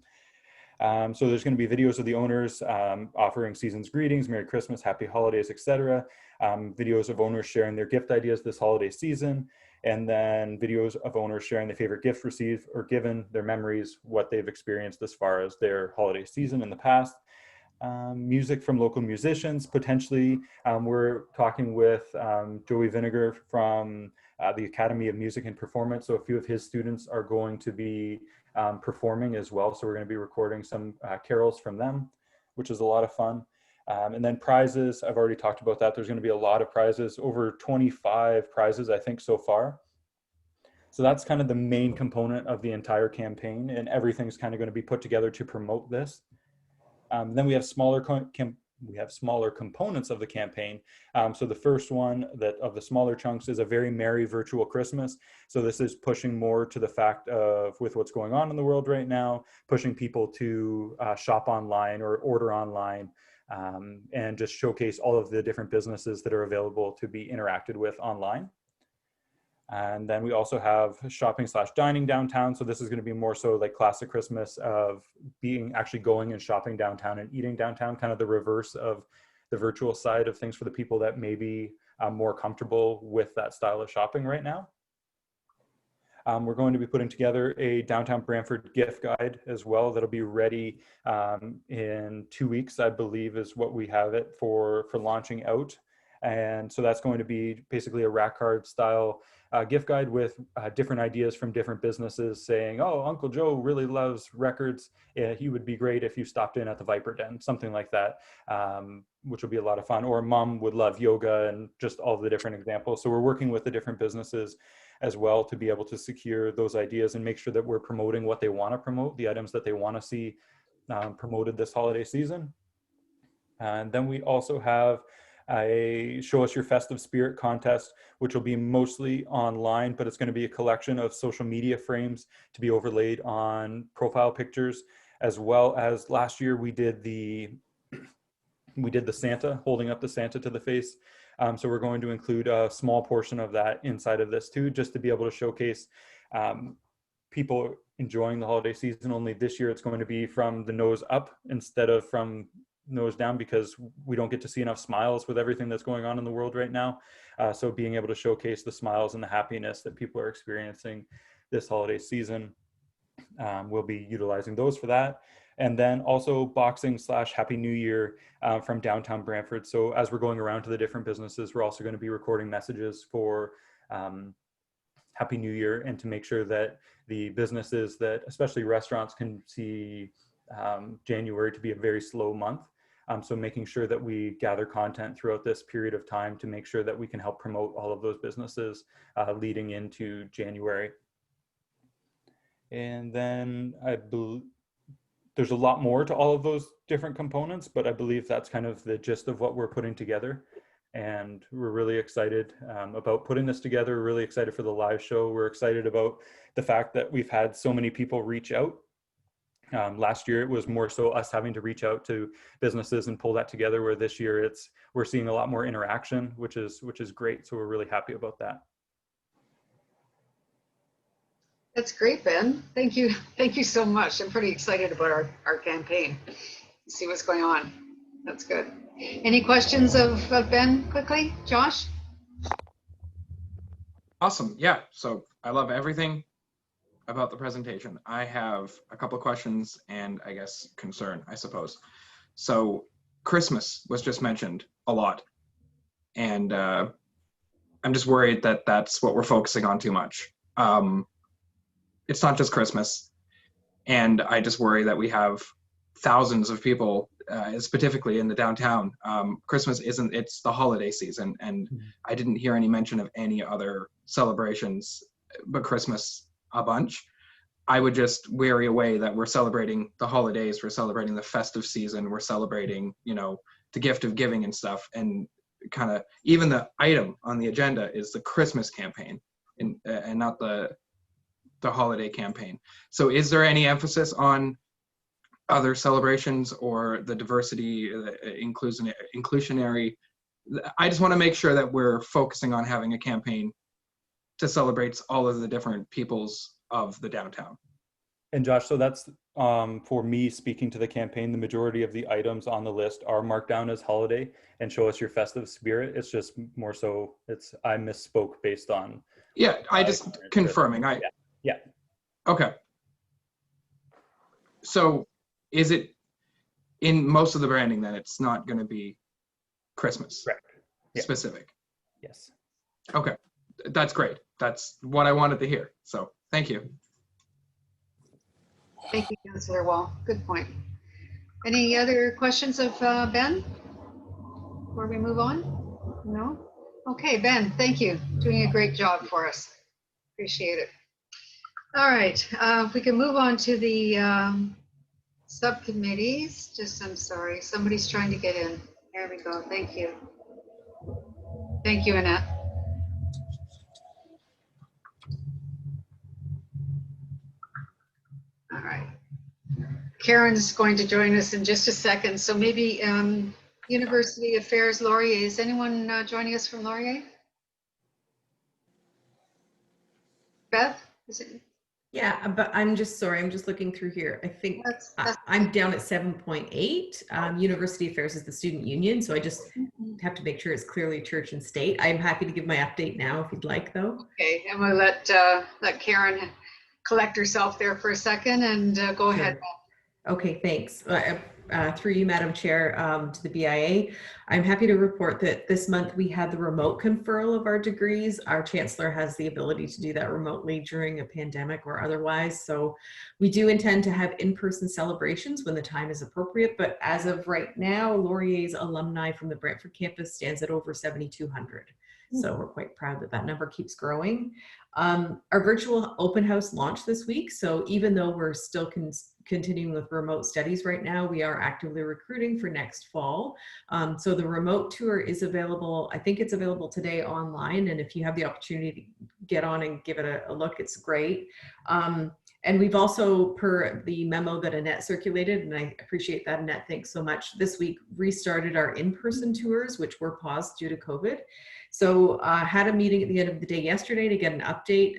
So there's going to be videos of the owners offering season's greetings, Merry Christmas, Happy Holidays, etc. Videos of owners sharing their gift ideas this holiday season, and then videos of owners sharing their favorite gift received or given, their memories, what they've experienced as far as their holiday season in the past. Music from local musicians, potentially. We're talking with Joey Vinegar from the Academy of Music and Performance. So a few of his students are going to be performing as well. So we're going to be recording some carols from them, which is a lot of fun. And then prizes, I've already talked about that. There's going to be a lot of prizes, over 25 prizes, I think, so far. So that's kind of the main component of the entire campaign, and everything's kind of going to be put together to promote this. Then we have smaller components of the campaign. So the first one of the smaller chunks is a very merry virtual Christmas. So this is pushing more to the fact of, with what's going on in the world right now, pushing people to shop online or order online, and just showcase all of the different businesses that are available to be interacted with online. And then we also have shopping/dining downtown. So this is going to be more so like classic Christmas of actually going and shopping downtown and eating downtown, kind of the reverse of the virtual side of things for the people that may be more comfortable with that style of shopping right now. We're going to be putting together a downtown Brantford gift guide as well. That'll be ready in 2 weeks, I believe, is what we have it for launching out. And so that's going to be basically a rack card style gift guide with different ideas from different businesses saying, oh, Uncle Joe really loves records. Yeah, he would be great if you stopped in at the Viper Den, something like that, which will be a lot of fun. Or Mom would love yoga, and just all the different examples. So we're working with the different businesses as well to be able to secure those ideas and make sure that we're promoting what they want to promote, the items that they want to see promoted this holiday season. And then we also have a Show Us Your Festive Spirit contest, which will be mostly online, but it's going to be a collection of social media frames to be overlaid on profile pictures, as well as last year we did the Santa, holding up the Santa to the face. So we're going to include a small portion of that inside of this too, just to be able to showcase people enjoying the holiday season. Only this year it's going to be from the nose up instead of from nose down, because we don't get to see enough smiles with everything that's going on in the world right now. So being able to showcase the smiles and the happiness that people are experiencing this holiday season, we'll be utilizing those for that. And then also boxing/Happy New Year from downtown Brantford. So as we're going around to the different businesses, we're also going to be recording messages for Happy New Year, and to make sure that the businesses that, especially restaurants, can see January to be a very slow month. So making sure that we gather content throughout this period of time to make sure that we can help promote all of those businesses leading into January. And then there's a lot more to all of those different components, but I believe that's kind of the gist of what we're putting together. And we're really excited about putting this together. We're really excited for the live show. We're excited about the fact that we've had so many people reach out. Last year, it was more so us having to reach out to businesses and pull that together, where this year we're seeing a lot more interaction, which is great. So we're really happy about that. That's great, Ben. Thank you. Thank you so much. I'm pretty excited about our campaign. See what's going on. That's good. Any questions of Ben quickly? Josh? Awesome. Yeah. So I love everything about the presentation. I have a couple of questions and I guess concern, I suppose. So Christmas was just mentioned a lot. And I'm just worried that that's what we're focusing on too much. It's not just Christmas. And I just worry that we have thousands of people, specifically in the downtown. Christmas isn't, it's the holiday season. And I didn't hear any mention of any other celebrations, but Christmas a bunch. I would just weary away that we're celebrating the holidays, we're celebrating the festive season, we're celebrating, you know, the gift of giving and stuff. And kind of, even the item on the agenda is the Christmas campaign and not the holiday campaign. So is there any emphasis on other celebrations or the diversity, inclusionary? I just want to make sure that we're focusing on having a campaign to celebrate all of the different peoples of the downtown. And Josh, so that's for me speaking to the campaign, the majority of the items on the list are marked down as holiday and show us your festive spirit. It's just more so I misspoke based on. Yeah, I just confirming. Yeah. Okay. So is it in most of the branding then it's not going to be Christmas specific? Yes. Okay. That's great. That's what I wanted to hear. So thank you. Thank you, Councillor Wall. Good point. Any other questions of Ben before we move on? No? Okay, Ben, thank you. Doing a great job for us. Appreciate it. All right, we can move on to the subcommittees. I'm sorry, somebody's trying to get in. There we go. Thank you. Thank you, Annette. All right. Karen's going to join us in just a second. So maybe University Affairs, Laurier. Is anyone joining us from Laurier? Beth, is it? Yeah, but I'm just sorry. I'm just looking through here. I think I'm down at 7.8. University Affairs is the student union. So I just have to make sure it's clearly church and state. I'm happy to give my update now if you'd like, though. Okay, and we'll let Karen collect herself there for a second and go ahead. Okay, thanks. Through you, Madam Chair, to the BIA. I'm happy to report that this month we had the remote conferral of our degrees. Our Chancellor has the ability to do that remotely during a pandemic or otherwise. So we do intend to have in-person celebrations when the time is appropriate. But as of right now, Laurier's alumni from the Brantford campus stands at over 7,200. So we're quite proud that that number keeps growing. Our virtual open house launched this week. So even though we're still continuing with remote studies right now, we are actively recruiting for next fall. So the remote tour is available. I think it's available today online. And if you have the opportunity to get on and give it a look, it's great. And we've also, per the memo that Annette circulated, and I appreciate that, Annette, thanks so much, this week restarted our in-person tours, which were paused due to COVID. So had a meeting at the end of the day yesterday to get an update.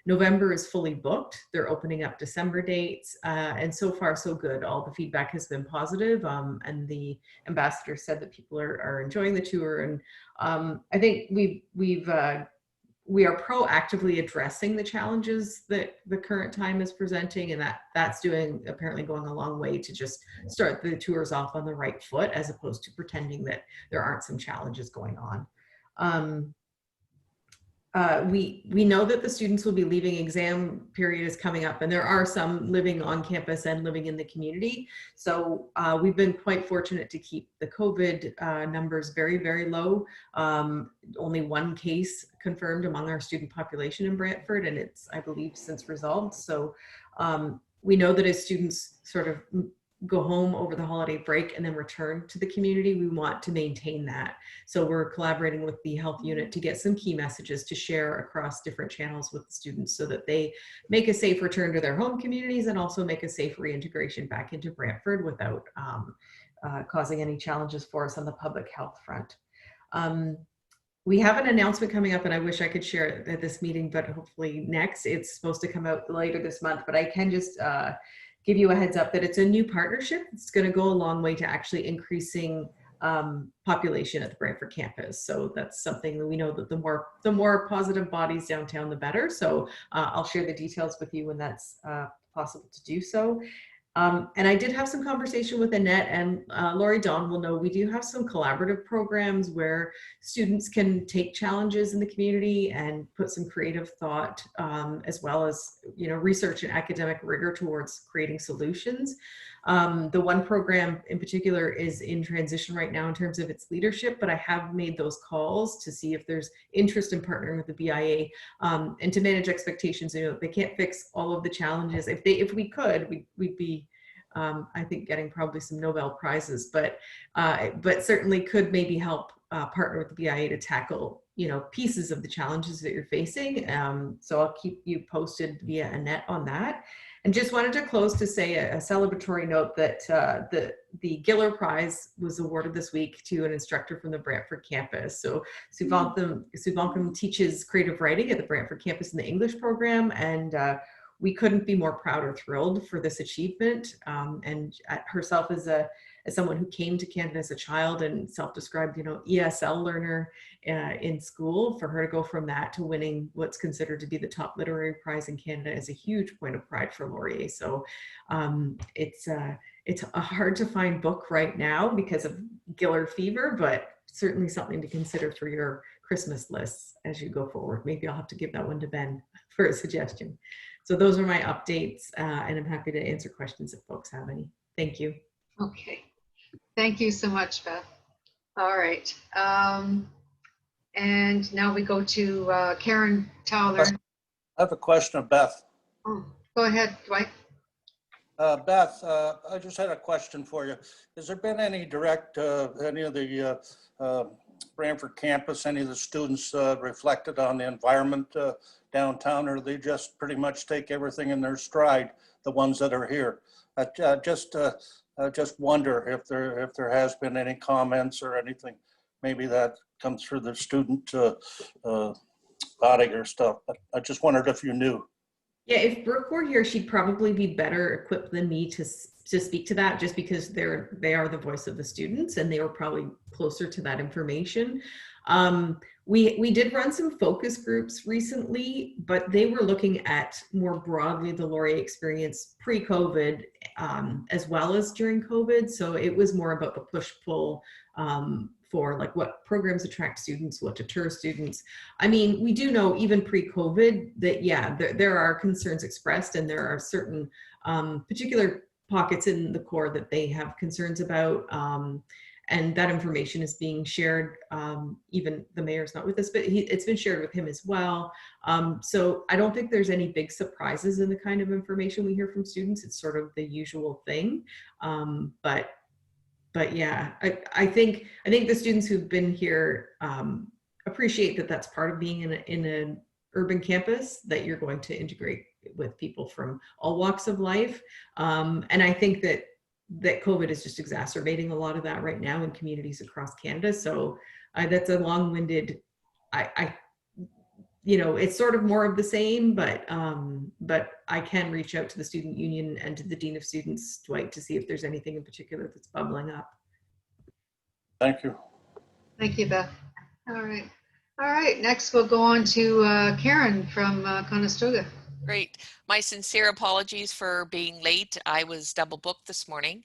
November is fully booked. They're opening up December dates. And so far, so good. All the feedback has been positive. And the ambassador said that people are enjoying the tour. And I think we are proactively addressing the challenges that the current time is presenting, and that's apparently going a long way to just start the tours off on the right foot, as opposed to pretending that there aren't some challenges going on. We know that the students will be leaving. Exam period is coming up, and there are some living on campus and living in the community. So we've been quite fortunate to keep the COVID numbers very, very low. Only one case confirmed among our student population in Brantford, and it's, I believe, since resolved. So we know that as students sort of go home over the holiday break and then return to the community, we want to maintain that. So we're collaborating with the health unit to get some key messages to share across different channels with the students so that they make a safe return to their home communities and also make a safe reintegration back into Brantford without causing any challenges for us on the public health front. We have an announcement coming up, and I wish I could share it at this meeting, but hopefully next. It's supposed to come out later this month, but I can just give you a heads up that it's a new partnership. It's going to go a long way to actually increasing population at the Brantford campus. So that's something that we know that the more positive bodies downtown, the better. So I'll share the details with you when that's possible to do so. And I did have some conversation with Annette, and Lori Dawn will know we do have some collaborative programs where students can take challenges in the community and put some creative thought, as well as, you know, research and academic rigor towards creating solutions. The one program in particular is in transition right now in terms of its leadership, but I have made those calls to see if there's interest in partnering with the BIA, and to manage expectations. You know, they can't fix all of the challenges. If we could, we'd be, I think, getting probably some Nobel prizes, but certainly could maybe help partner with the BIA to tackle, you know, pieces of the challenges that you're facing. So I'll keep you posted via Annette on that. And just wanted to close to say a celebratory note that the Giller Prize was awarded this week to an instructor from the Brantford campus. So Subantham teaches creative writing at the Brantford campus in the English program, and we couldn't be more proud or thrilled for this achievement. And herself as someone who came to Canada as a child and self-described, you know, ESL learner in school, for her to go from that to winning what's considered to be the top literary prize in Canada is a huge point of pride for Laurier. So it's a hard to find book right now because of Giller fever, but certainly something to consider for your Christmas lists as you go forward. Maybe I'll have to give that one to Ben for a suggestion. So those are my updates, and I'm happy to answer questions if folks have any. Thank you. Okay. Thank you so much, Beth. All right. And now we go to Karen Towler. I have a question of Beth. Oh, go ahead, Dwight. Beth, I just had a question for you. Has there been any direct, any of the Brantford campus, any of the students reflected on the environment downtown, or they just pretty much take everything in their stride, the ones that are here? Just wonder if there has been any comments or anything, maybe that comes through the student body or stuff. But I just wondered if you knew. Yeah, if Brooke were here, she'd probably be better equipped than me to speak to that, just because they are the voice of the students and they were probably closer to that information. We did run some focus groups recently, but they were looking at more broadly the Laurier experience pre-COVID, as well as during COVID. So it was more about the push-pull for like what programs attract students, what deter students. I mean, we do know even pre-COVID that, yeah, there are concerns expressed, and there are certain particular pockets in the core that they have concerns about. And that information is being shared. Even the mayor's not with us, but it's been shared with him as well. So I don't think there's any big surprises in the kind of information we hear from students. It's sort of the usual thing. But yeah, I think the students who've been here appreciate that that's part of being in an urban campus, that you're going to integrate with people from all walks of life. And I think that COVID is just exacerbating a lot of that right now in communities across Canada. So that's a long-winded, you know, it's sort of more of the same, but I can reach out to the student union and to the dean of students, Dwight, to see if there's anything in particular that's bubbling up. Thank you. Thank you, Beth. All right. All right. Next, we'll go on to Karen from Conestoga. Great. My sincere apologies for being late. I was double booked this morning.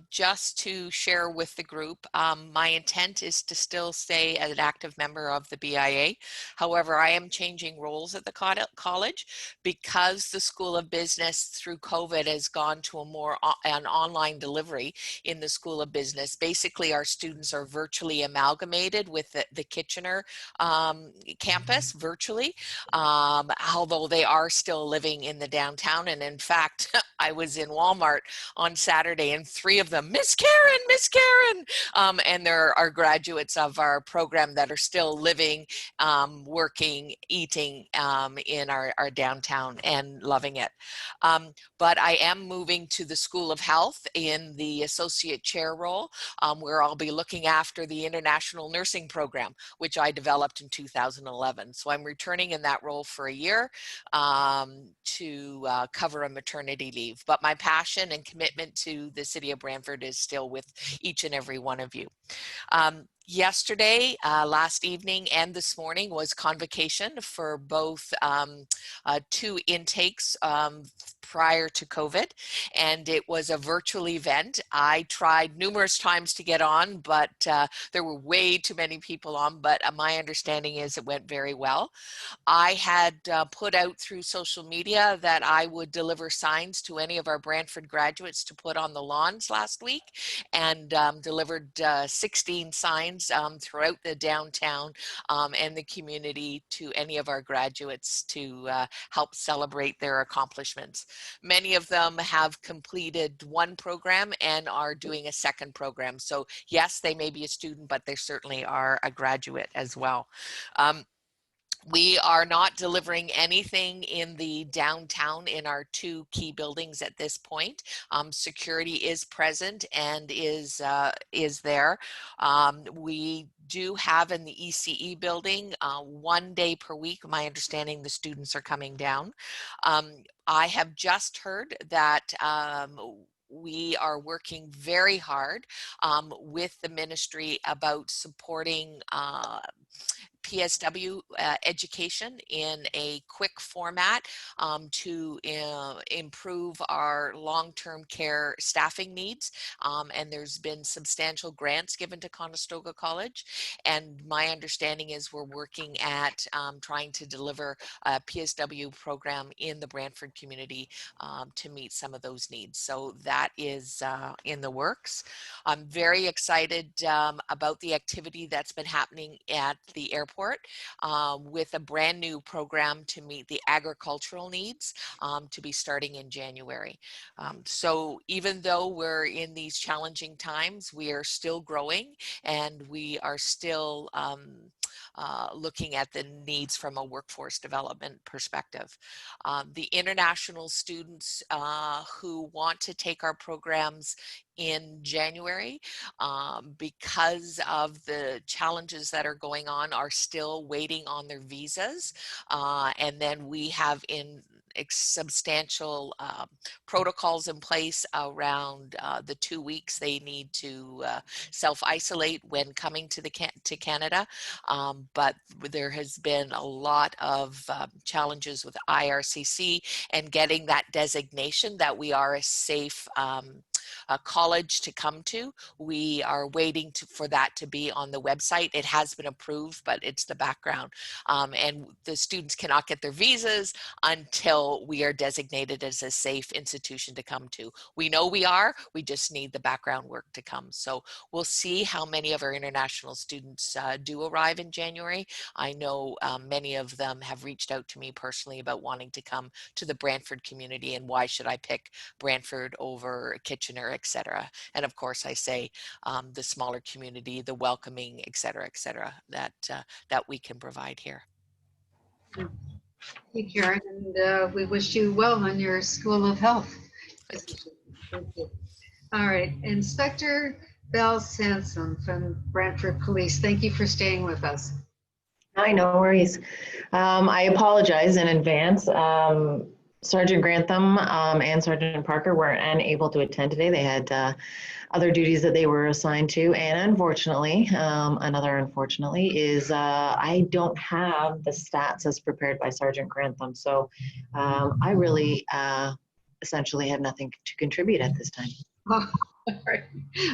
Just to share with the group, my intent is to still stay as an active member of the BIA. However, I am changing roles at the college because the School of Business through COVID has gone to an online delivery in the School of Business. Basically, our students are virtually amalgamated with the Kitchener campus virtually, although they are still living in the downtown. And in fact, I was in Walmart on Saturday and 3 of them, Miss Karen, and there are graduates of our program that are still living, working, eating in our downtown and loving it. But I am moving to the School of Health in the associate chair role, where I'll be looking after the international nursing program, which I developed in 2011. So I'm returning in that role for a year to cover a maternity leave. But my passion and commitment to the city of Brantford is still with each and every one of you. Yesterday, last evening, and this morning was convocation for both 2 intakes prior to COVID, and it was a virtual event. I tried numerous times to get on, but there were way too many people on, but my understanding is it went very well. I had put out through social media that I would deliver signs to any of our Brantford graduates to put on the lawns last week, and delivered 16 signs throughout the downtown and the community to any of our graduates to help celebrate their accomplishments. Many of them have completed one program and are doing a second program. So yes, they may be a student, but they certainly are a graduate as well. We are not delivering anything in the downtown in our two key buildings at this point. Security is present and is there. We do have in the ECE building 1 day per week. My understanding the students are coming down. I have just heard that we are working very hard with the ministry about supporting PSW education in a quick format to improve our long-term care staffing needs. And there's been substantial grants given to Conestoga College. And my understanding is we're working at trying to deliver a PSW program in the Brantford community to meet some of those needs. So that is in the works. I'm very excited about the activity that's been happening at the airport with a brand new program to meet the agricultural needs to be starting in January. So even though we're in these challenging times, we are still growing and we are still looking at the needs from a workforce development perspective. The international students who want to take our programs in January because of the challenges that are going on are still waiting on their visas. And then we have in substantial protocols in place around the 2 weeks they need to self-isolate when coming to Canada. But there has been a lot of challenges with IRCC and getting that designation that we are a safe college to come to. We are waiting for that to be on the website. It has been approved, but it's the background. And the students cannot get their visas until we are designated as a safe institution to come to. We know we are, we just need the background work to come. So we'll see how many of our international students do arrive in January. I know many of them have reached out to me personally about wanting to come to the Brantford community and why should I pick Brantford over Kitchener, etc. And of course, I say the smaller community, the welcoming, etc., that we can provide here. Thank you, Karen, and we wish you well on your School of Health. Thank you. Thank you. All right, Inspector Belle Sansom from Brantford Police, thank you for staying with us. Hi, no worries. I apologize in advance. Sergeant Grantham and Sergeant Parker were unable to attend today. They had other duties that they were assigned to. And unfortunately, is I don't have the stats as prepared by Sergeant Grantham. So I really essentially have nothing to contribute at this time. All right.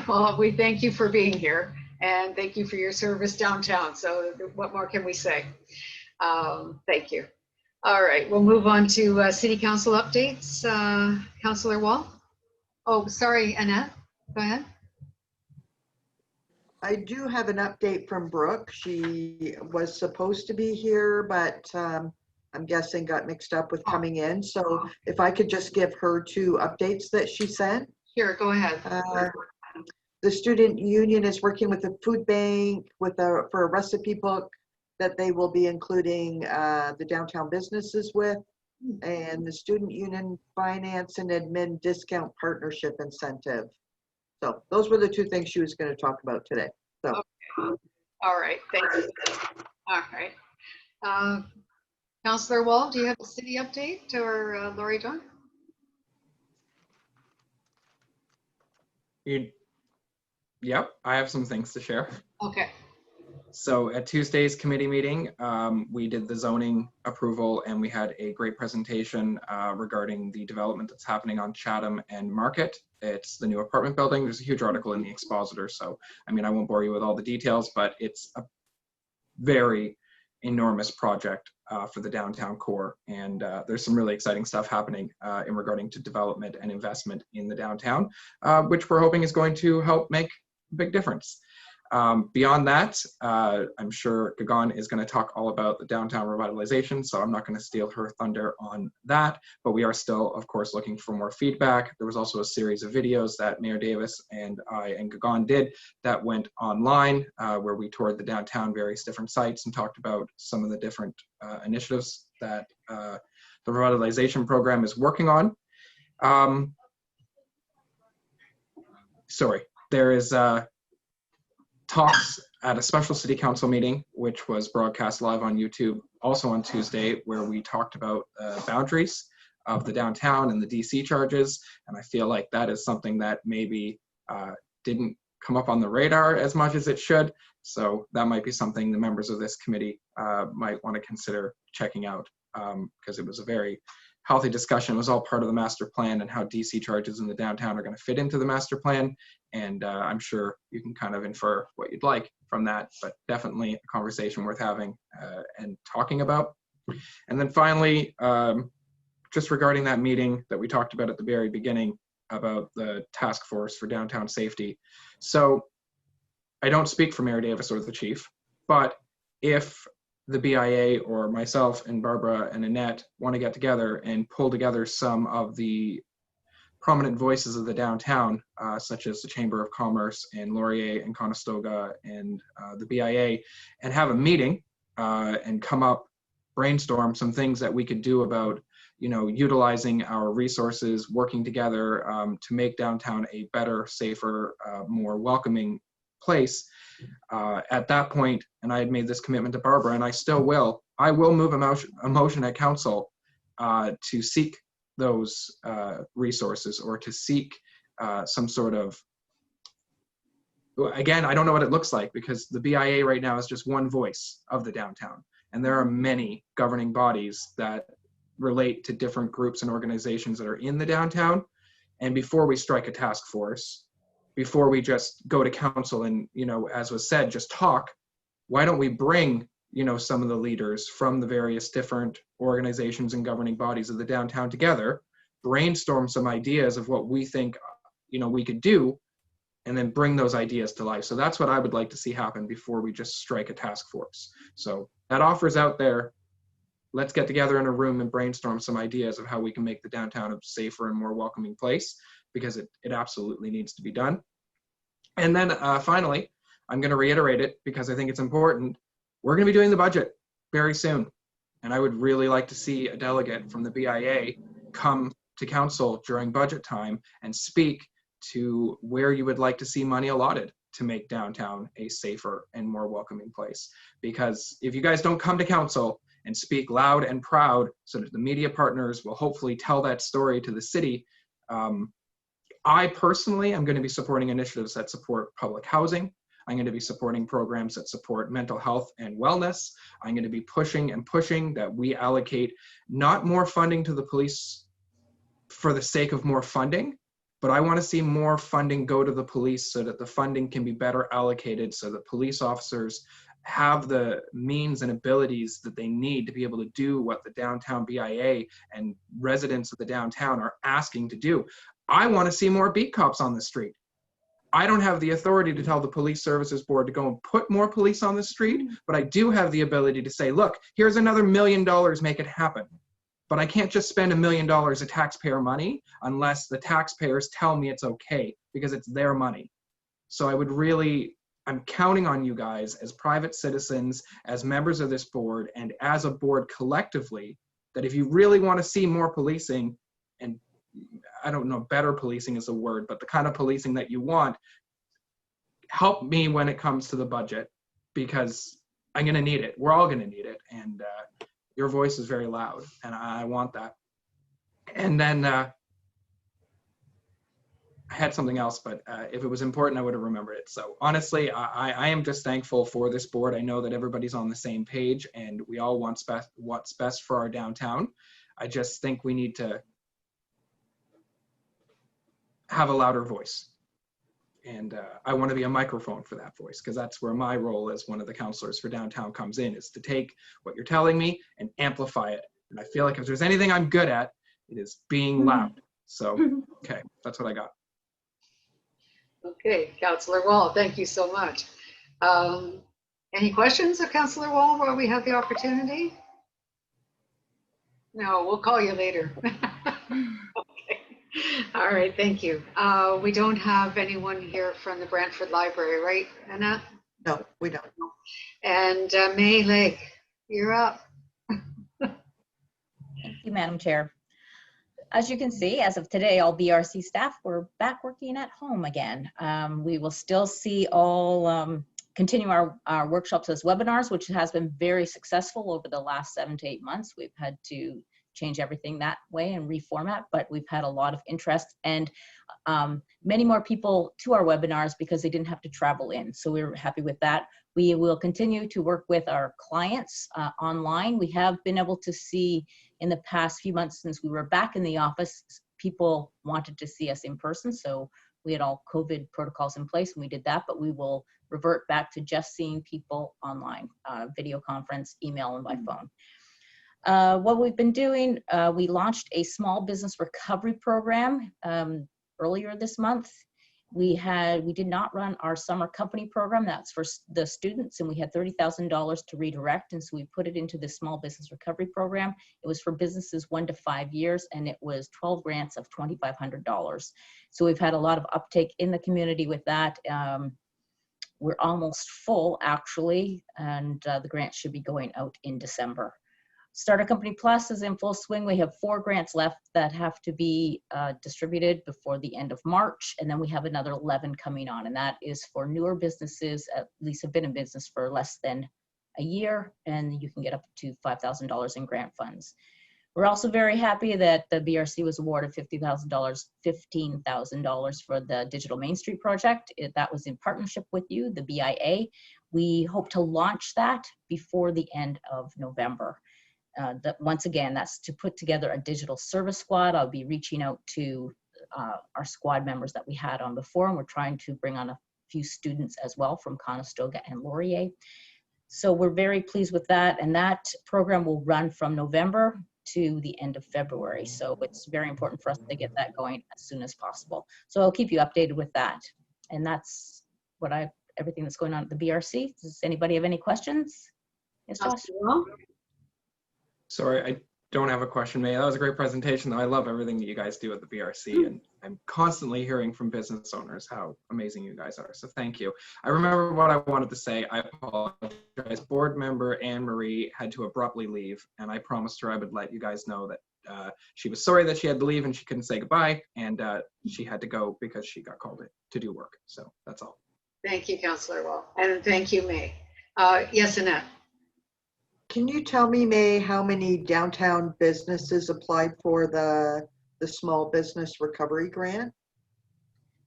Well, we thank you for being here and thank you for your service downtown. So what more can we say? Thank you. All right, we'll move on to City Council updates. Councillor Wall? Oh, sorry, Annette, go ahead. I do have an update from Brooke. She was supposed to be here, but I'm guessing got mixed up with coming in. So if I could just give her 2 updates that she sent. Sure, go ahead. The student union is working with the food bank for a recipe book that they will be including the downtown businesses with, and the student union finance and admin discount partnership incentive. So those were the 2 things she was going to talk about today. So. Okay. All right, thank you. All right. Councillor Wall, do you have a city update, or Lori John? Yep, I have some things to share. Okay. So at Tuesday's committee meeting, we did the zoning approval and we had a great presentation regarding the development that's happening on Chatham and Market. It's the new apartment building. There's a huge article in the Expositor. So, I mean, I won't bore you with all the details, but it's a very enormous project for the downtown core. And there's some really exciting stuff happening in regarding to development and investment in the downtown, which we're hoping is going to help make a big difference. Beyond that, I'm sure Gagan is going to talk all about the downtown revitalization, so I'm not going to steal her thunder on that, but we are still, of course, looking for more feedback. There was also a series of videos that Mayor Davis and I and Gagan did that went online, where we toured the downtown, various different sites, and talked about some of the different initiatives that the revitalization program is working on. There is talks at a special city council meeting, which was broadcast live on YouTube, also on Tuesday, where we talked about boundaries of the downtown and the DC charges. And I feel like that is something that maybe didn't come up on the radar as much as it should. So that might be something the members of this committee might want to consider checking out, because it was a very healthy discussion. It was all part of the master plan and how DC charges in the downtown are going to fit into the master plan. And I'm sure you can kind of infer what you'd like from that, but definitely a conversation worth having and talking about. And then finally, just regarding that meeting that we talked about at the very beginning about the task force for downtown safety. So I don't speak for Mayor Davis or the chief, but if the BIA or myself and Barbara and Annette want to get together and pull together some of the prominent voices of the downtown, such as the Chamber of Commerce and Laurier and Conestoga and the BIA, and have a meeting and come up, brainstorm some things that we could do about, utilizing our resources, working together to make downtown a better, safer, more welcoming place. At that point, and I had made this commitment to Barbara, and I still will, I will move a motion at council to seek those resources, or to seek some sort of, again, I don't know what it looks like, because the BIA right now is just one voice of the downtown. And there are many governing bodies that relate to different groups and organizations that are in the downtown. And before we strike a task force, before we just go to council and, as was said, just talk, why don't we bring, some of the leaders from the various different organizations and governing bodies of the downtown together, brainstorm some ideas of what we think, we could do, and then bring those ideas to life. So that's what I would like to see happen before we just strike a task force. So that offer's out there. Let's get together in a room and brainstorm some ideas of how we can make the downtown a safer and more welcoming place, because it absolutely needs to be done. And then finally, I'm going to reiterate it because I think it's important. We're going to be doing the budget very soon. And I would really like to see a delegate from the BIA come to council during budget time and speak to where you would like to see money allotted to make downtown a safer and more welcoming place. Because if you guys don't come to council and speak loud and proud so that the media partners will hopefully tell that story to the city, I personally am going to be supporting initiatives that support public housing. I'm going to be supporting programs that support mental health and wellness. I'm going to be pushing that we allocate not more funding to the police for the sake of more funding, but I want to see more funding go to the police so that the funding can be better allocated, so that police officers have the means and abilities that they need to be able to do what the downtown BIA and residents of the downtown are asking to do. I want to see more beat cops on the street. I don't have the authority to tell the police services board to go and put more police on the street, but I do have the ability to say, look, here's another $1 million, make it happen. But I can't just spend $1 million of taxpayer money unless the taxpayers tell me it's okay, because it's their money. So I'm counting on you guys as private citizens, as members of this board, and as a board collectively, that if you really want to see more policing, and I don't know, better policing is a word, but the kind of policing that you want, help me when it comes to the budget, because I'm going to need it. We're all going to need it. And your voice is very loud, and I want that. And then I had something else, but if it was important, I would have remembered it. So honestly, I am just thankful for this board. I know that everybody's on the same page and we all want what's best for our downtown. I just think we need to have a louder voice. And I want to be a microphone for that voice, because that's where my role as one of the counselors for downtown comes in, is to take what you're telling me and amplify it. And I feel like if there's anything I'm good at, it is being loud. So, okay, that's what I got. Okay, Councillor Wall, thank you so much. Any questions of Councillor Wall while we have the opportunity? No, we'll call you later. Okay. All right, thank you. We don't have anyone here from the Brantford Library, right, Annette? No, we don't. And May Lake, you're up. Thank you, Madam Chair. As you can see, as of today, all BRC staff were back working at home again. We will still see all continue our workshops as webinars, which has been very successful over the last 7 to 8 months. We've had to change everything that way and reformat, but we've had a lot of interest and many more people to our webinars because they didn't have to travel in. So we're happy with that. We will continue to work with our clients online. We have been able to see in the past few months since we were back in the office, people wanted to see us in person. So we had all COVID protocols in place and we did that, but we will revert back to just seeing people online, video conference, email, and by phone. What we've been doing, we launched a small business recovery program earlier this month. We did not run our summer company program. That's for the students, and we had $30,000 to redirect, and so we put it into the small business recovery program. It was for businesses 1 to 5 years, and it was 12 grants of $2,500. So we've had a lot of uptake in the community with that. We're almost full, actually, and the grant should be going out in December. Starter Company Plus is in full swing. We have 4 grants left that have to be distributed before the end of March. And then we have another 11 coming on. And that is for newer businesses, at least have been in business for less than a year. And you can get up to $5,000 in grant funds. We're also very happy that the BRC was awarded $15,000 for the Digital Main Street project. That was in partnership with you, the BIA. We hope to launch that before the end of November. Once again, that's to put together a digital service squad. I'll be reaching out to our squad members that we had on before, and we're trying to bring on a few students as well from Conestoga and Laurier. So we're very pleased with that, and that program will run from November to the end of February. So it's very important for us to get that going as soon as possible. So I'll keep you updated with that. And that's what everything that's going on at the BRC. Does anybody have any questions? Yes, Josh? Sorry, I don't have a question, May. That was a great presentation. I love everything that you guys do at the BRC, and I'm constantly hearing from business owners how amazing you guys are. So thank you. I remember what I wanted to say. I apologize. Board member Anne Marie had to abruptly leave, and I promised her I would let you guys know that she was sorry that she had to leave and she couldn't say goodbye, and she had to go because she got called in to do work. So that's all. Thank you, Councillor Wall, and thank you, May. Yes, Annette. Can you tell me, May, how many downtown businesses applied for the small business recovery grant?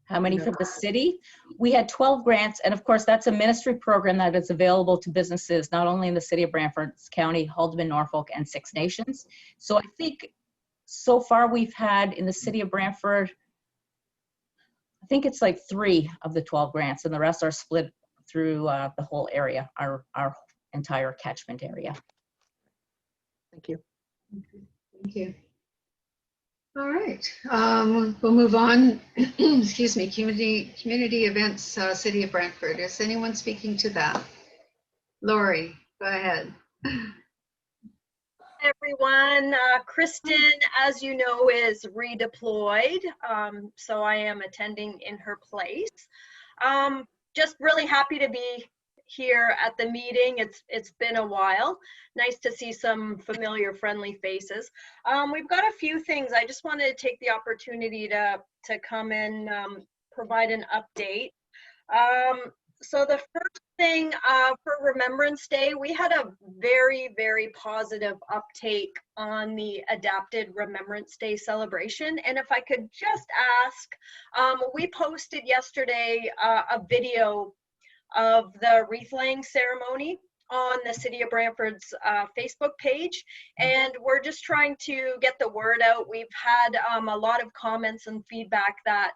How many for the city? We had 12 grants, and of course that's a ministry program that is available to businesses not only in the city of Brantford, County, Haldimand, Norfolk, and Six Nations. So I think so far we've had in the city of Brantford, I think it's like 3 of the 12 grants, and the rest are split through the whole area, our entire catchment area. Thank you. Thank you. All right, we'll move on. Excuse me, community events, City of Brantford. Is anyone speaking to that? Lori, go ahead. Everyone, Kristen, as you know, is redeployed, so I am attending in her place. Just really happy to be here at the meeting. It's been a while. Nice to see some familiar, friendly faces. We've got a few things. I just wanted to take the opportunity to come and provide an update. So the first thing for Remembrance Day, we had a very, very positive uptake on the adapted Remembrance Day celebration. And if I could just ask, we posted yesterday a video of the wreath laying ceremony on the City of Brantford's Facebook page, and we're just trying to get the word out. We've had a lot of comments and feedback that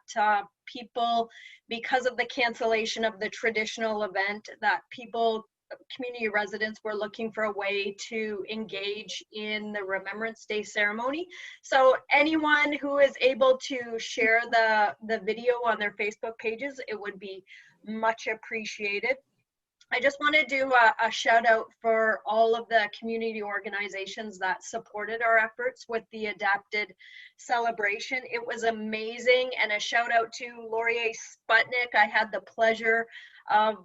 people, because of the cancellation of the traditional event, that community residents were looking for a way to engage in the Remembrance Day ceremony. So anyone who is able to share the video on their Facebook pages, it would be much appreciated. I just want to do a shout out for all of the community organizations that supported our efforts with the adapted celebration. It was amazing, and a shout out to Laurier Sputnik. I had the pleasure of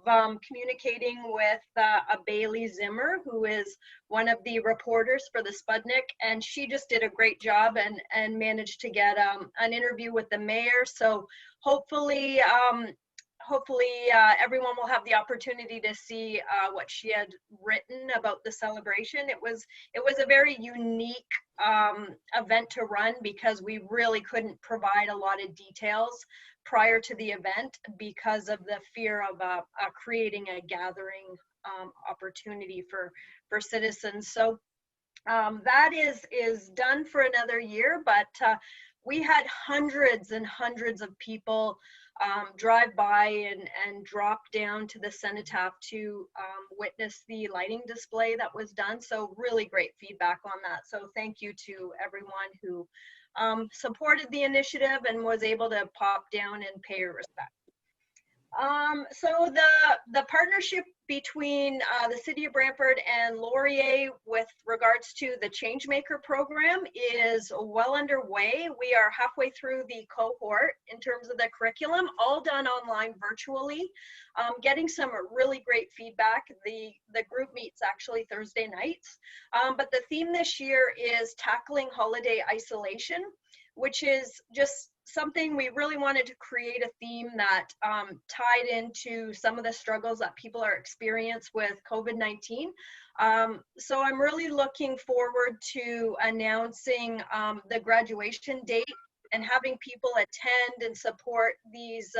communicating with a Bailey Zimmer, who is one of the reporters for the Sputnik, and she just did a great job and managed to get an interview with the mayor. So hopefully everyone will have the opportunity to see what she had written about the celebration. It was a very unique event to run because we really couldn't provide a lot of details prior to the event because of the fear of creating a gathering opportunity for citizens. So that is done for another year, but we had hundreds and hundreds of people drive by and drop down to the cenotaph to witness the lighting display that was done. So really great feedback on that. So thank you to everyone who supported the initiative and was able to pop down and pay your respect. So the partnership between the City of Brantford and Laurier with regards to the Changemaker program is well underway. We are halfway through the cohort in terms of the curriculum, all done online virtually, getting some really great feedback. The group meets actually Thursday nights, but the theme this year is tackling holiday isolation, which is just something we really wanted to create a theme that tied into some of the struggles that people are experiencing with COVID-19. So I'm really looking forward to announcing the graduation date and having people attend and support these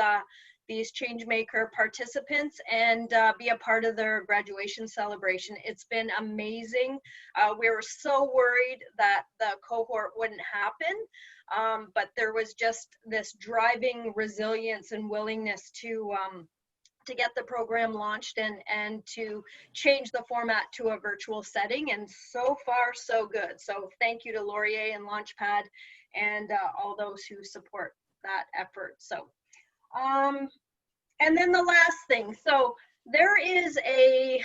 Changemaker participants and be a part of their graduation celebration. It's been amazing. We were so worried that the cohort wouldn't happen, but there was just this driving resilience and willingness to get the program launched and to change the format to a virtual setting, and so far so good. So thank you to Laurier and Launchpad and all those who support that effort. So and then the last thing, so there is a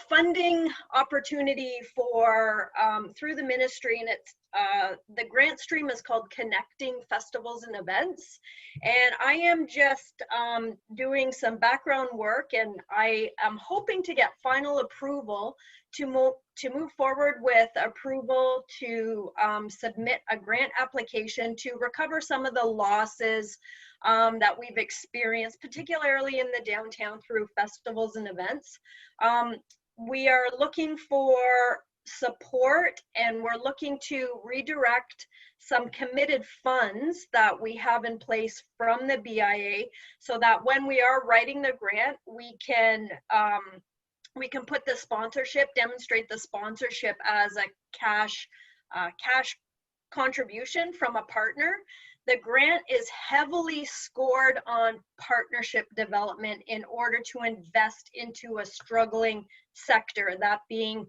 funding opportunity for through the ministry, and it's the grant stream is called Connecting Festivals and Events, and I am just doing some background work, and I am hoping to get final approval to move forward with approval to submit a grant application to recover some of the losses that we've experienced, particularly in the downtown through festivals and events. We are looking for support, and we're looking to redirect some committed funds that we have in place from the BIA so that when we are writing the grant, we can put the sponsorship, demonstrate the sponsorship as a cash contribution from a partner. The grant is heavily scored on partnership development in order to invest into a struggling sector, that being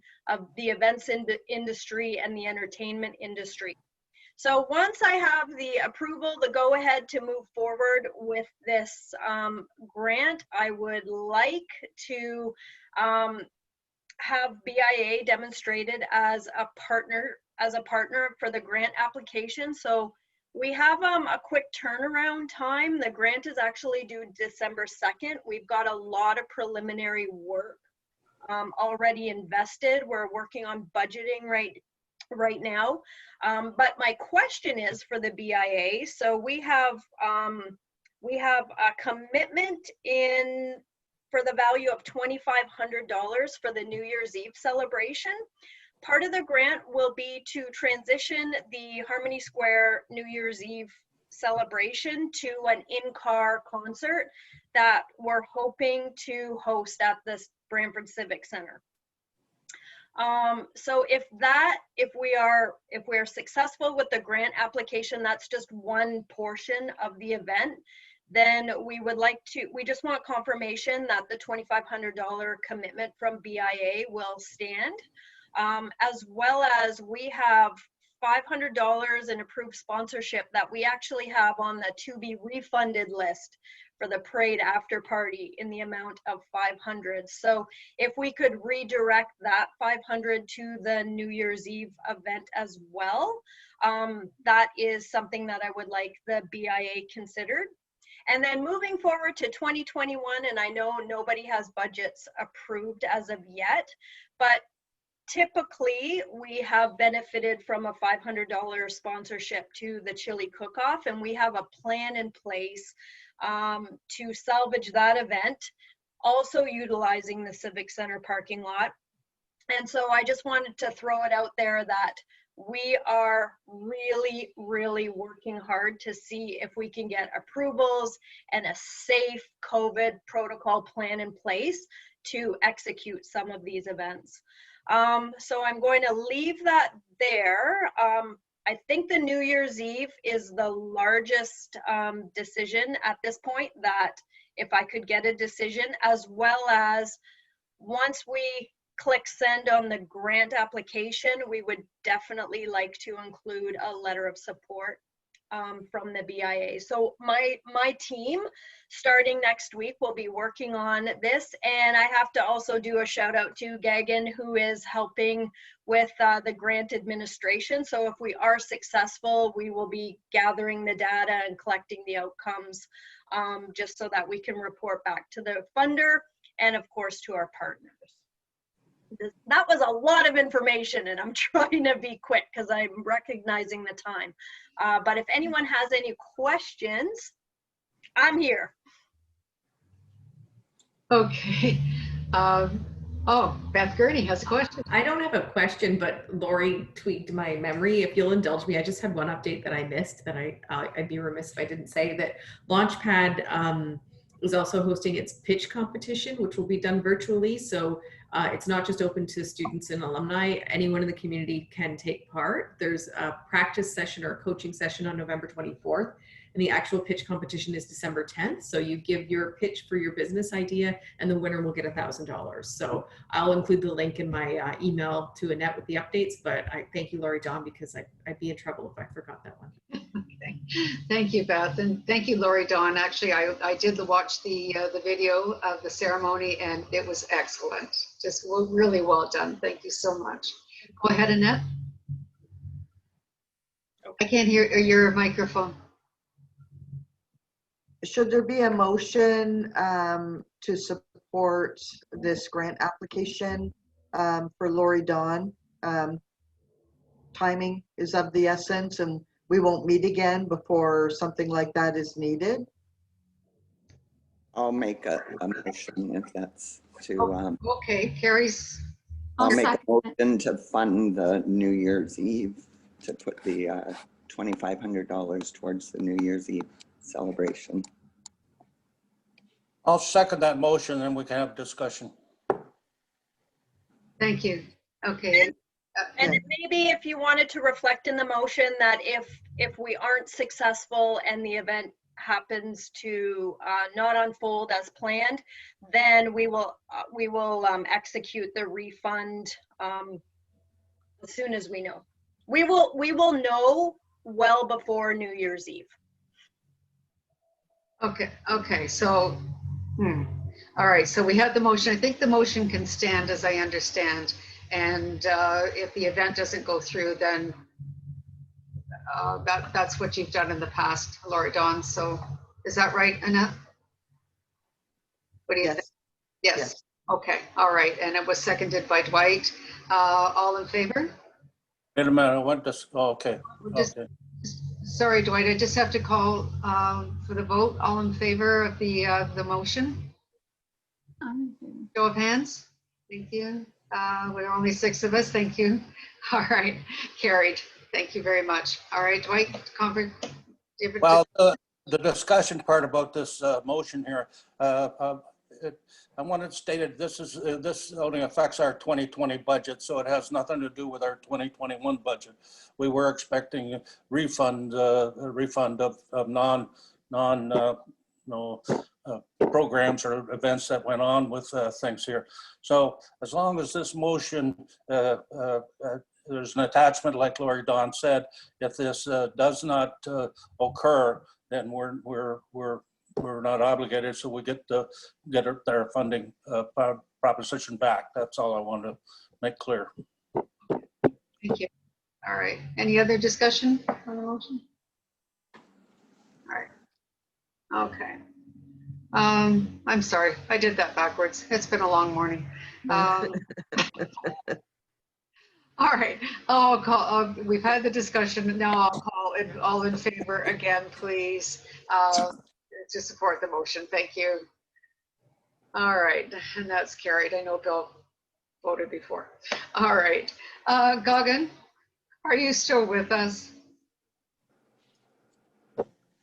the events industry and the entertainment industry. So once I have the approval, the go-ahead to move forward with this grant, I would like to have BIA demonstrated as a partner for the grant application. So we have a quick turnaround time. The grant is actually due December 2nd. We've got a lot of preliminary work already invested. We're working on budgeting right now. But my question is for the BIA. So we have a commitment in for the value of $2,500 for the New Year's Eve celebration. Part of the grant will be to transition the Harmony Square New Year's Eve celebration to an in-car concert that we're hoping to host at the Brantford Civic Center. So if we are successful with the grant application, that's just one portion of the event, then we just want confirmation that the $2,500 commitment from BIA will stand, as well as we have $500 in approved sponsorship that we actually have on the to be refunded list for the parade after party in the amount of $500. So if we could redirect that $500 to the New Year's Eve event as well, that is something that I would like the BIA considered. And then moving forward to 2021, and I know nobody has budgets approved as of yet, but typically we have benefited from a $500 sponsorship to the chili cook-off, and we have a plan in place to salvage that event, also utilizing the Civic Center parking lot. And so I just wanted to throw it out there that we are really, really working hard to see if we can get approvals and a safe COVID protocol plan in place to execute some of these events. So I'm going to leave that there. I think the New Year's Eve is the largest decision at this point, that if I could get a decision, as well as once we click send on the grant application, we would definitely like to include a letter of support from the BIA. So my team starting next week will be working on this, and I have to also do a shout out to Gagan, who is helping with the grant administration. So if we are successful, we will be gathering the data and collecting the outcomes, just so that we can report back to the funder and of course to our partners. That was a lot of information, and I'm trying to be quick because I'm recognizing the time. But if anyone has any questions, I'm here. Okay. Oh, Beth Gurney has a question. I don't have a question, but Lori tweaked my memory. If you'll indulge me, I just had one update that I missed that I'd be remiss if I didn't say, that Launchpad is also hosting its pitch competition, which will be done virtually. So it's not just open to students and alumni. Anyone in the community can take part. There's a practice session or a coaching session on November 24th. And the actual pitch competition is December 10th. So you give your pitch for your business idea and the winner will get $1,000. So I'll include the link in my email to Annette with the updates, but I thank you, Laurie Dawn, because I'd be in trouble if I forgot that one. Thank you, Beth, and thank you, Laurie Dawn. Actually, I did watch the video of the ceremony, and it was excellent. Just really well done. Thank you so much. Go ahead, Annette. I can't hear your microphone. Should there be a motion to support this grant application for Laurie Dawn? Timing is of the essence, and we won't meet again before something like that is needed. I'll make a motion if that's to. Okay, Carrie's. I'll make a motion to fund the New Year's Eve, to put the $2,500 towards the New Year's Eve celebration. I'll second that motion and we can have discussion. Thank you. Okay. And maybe if you wanted to reflect in the motion that if we aren't successful and the event happens to not unfold as planned, then we will execute the refund as soon as we know. We will know well before New Year's Eve. Okay. So, all right. So we have the motion. I think the motion can stand, as I understand. And if the event doesn't go through, then that's what you've done in the past, Laurie Dawn. So is that right, Annette? What do you think? Yes. Okay. All right. And it was seconded by Dwight. All in favor? Wait a minute, I want this, okay. Sorry, Dwight, I just have to call for the vote. All in favor of the motion? Show of hands. Thank you. We're only 6 of us. Thank you. All right, carried. Thank you very much. All right, Dwight, David. Well, the discussion part about this motion here, I want it stated, this only affects our 2020 budget, so it has nothing to do with our 2021 budget. We were expecting a refund of programs or events that went on with things here. So as long as this motion, there's an attachment, like Lori Dawn said, if this does not occur, then we're not obligated, so we get their funding proposition back. That's all I want to make clear. Thank you. All right. Any other discussion on the motion? All right. Okay. I'm sorry. I did that backwards. It's been a long morning. All right. I'll call. We've had the discussion. Now I'll call it all in favor again, please, to support the motion. Thank you. All right. And that's carried. I know Bill voted before. All right. Gagan, are you still with us?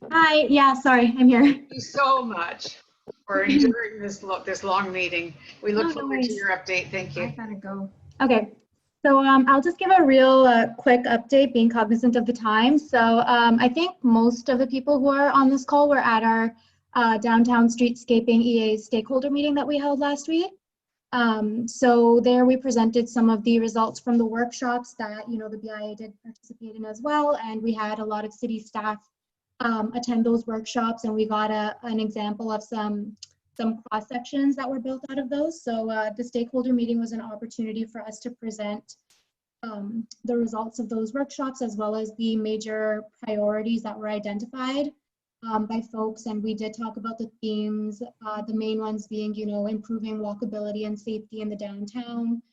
Hi, yeah, sorry, I'm here. Thank you so much for enduring this long meeting. We look forward to your update. Thank you. I gotta go. Okay, so I'll just give a real quick update, being cognizant of the time. So I think most of the people who are on this call were at our downtown streetscaping EA stakeholder meeting that we held last week. So there we presented some of the results from the workshops that the BIA did participate in as well, and we had a lot of city staff attend those workshops, and we got an example of some cross sections that were built out of those. So the stakeholder meeting was an opportunity for us to present the results of those workshops, as well as the major priorities that were identified by folks. And we did talk about the themes, the main ones being, improving walkability and safety in the downtown.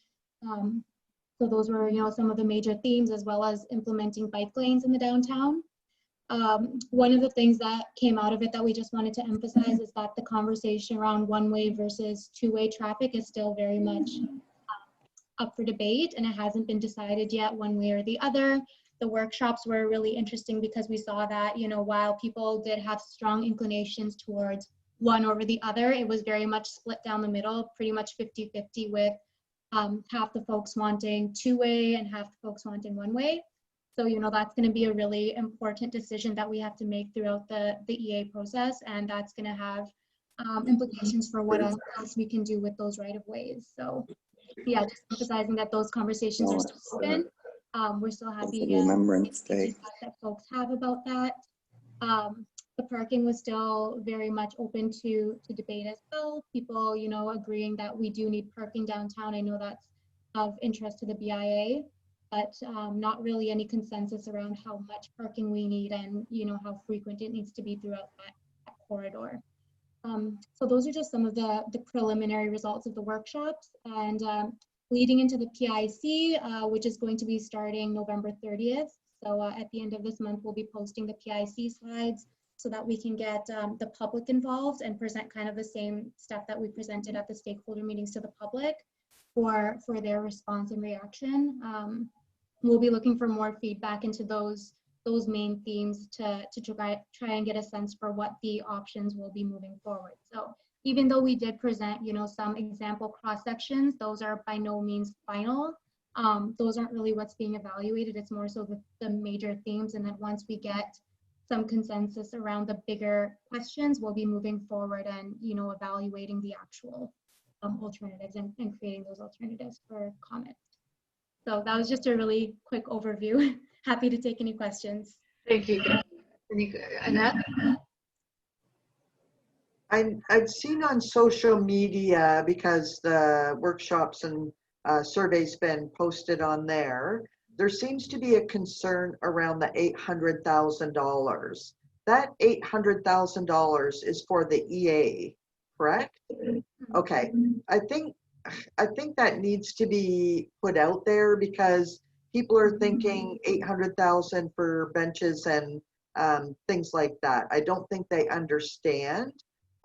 So those were, some of the major themes, as well as implementing bike lanes in the downtown. One of the things that came out of it that we just wanted to emphasize is that the conversation around one-way versus two-way traffic is still very much up for debate, and it hasn't been decided yet one way or the other. The workshops were really interesting because we saw that, while people did have strong inclinations towards one over the other, it was very much split down the middle, pretty much 50-50, with half the folks wanting two-way and half the folks wanting one-way. So, that's going to be a really important decision that we have to make throughout the EA process, and that's going to have implications for what else we can do with those right-of-ways. So, yeah, just emphasizing that those conversations are still open. We're still happy that folks have about that. The parking was still very much open to debate as well. People, agreeing that we do need parking downtown. I know that's of interest to the BIA, but not really any consensus around how much parking we need and how frequent it needs to be throughout that corridor. So those are just some of the preliminary results of the workshops, and leading into the PIC, which is going to be starting November 30th. So at the end of this month, we'll be posting the PIC slides so that we can get the public involved and present kind of the same stuff that we presented at the stakeholder meetings to the public for their response and reaction. We'll be looking for more feedback into those main themes to try and get a sense for what the options will be moving forward. So even though we did present, some example cross sections, those are by no means final. Those aren't really what's being evaluated. It's more so the major themes. And then once we get some consensus around the bigger questions, we'll be moving forward and, evaluating the actual alternatives and creating those alternatives for comment. So that was just a really quick overview. Happy to take any questions. Thank you. Annette? I've seen on social media, because the workshops and surveys been posted on there, there seems to be a concern around the $800,000. That $800,000 is for the EA, correct? Okay, I think that needs to be put out there, because people are thinking 800,000 for benches and things like that. I don't think they understand.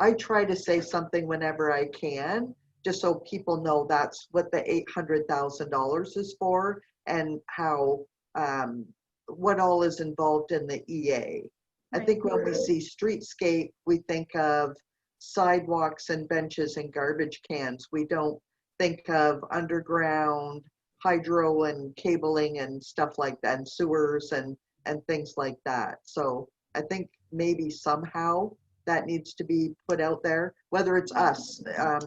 I try to say something whenever I can, just so people know that's what the $800,000 is for, and how, what all is involved in the EA. I think when we see streetscape, we think of sidewalks and benches and garbage cans. We don't think of underground hydro and cabling and stuff like that, and sewers and things like that. So I think maybe somehow that needs to be put out there, whether it's us,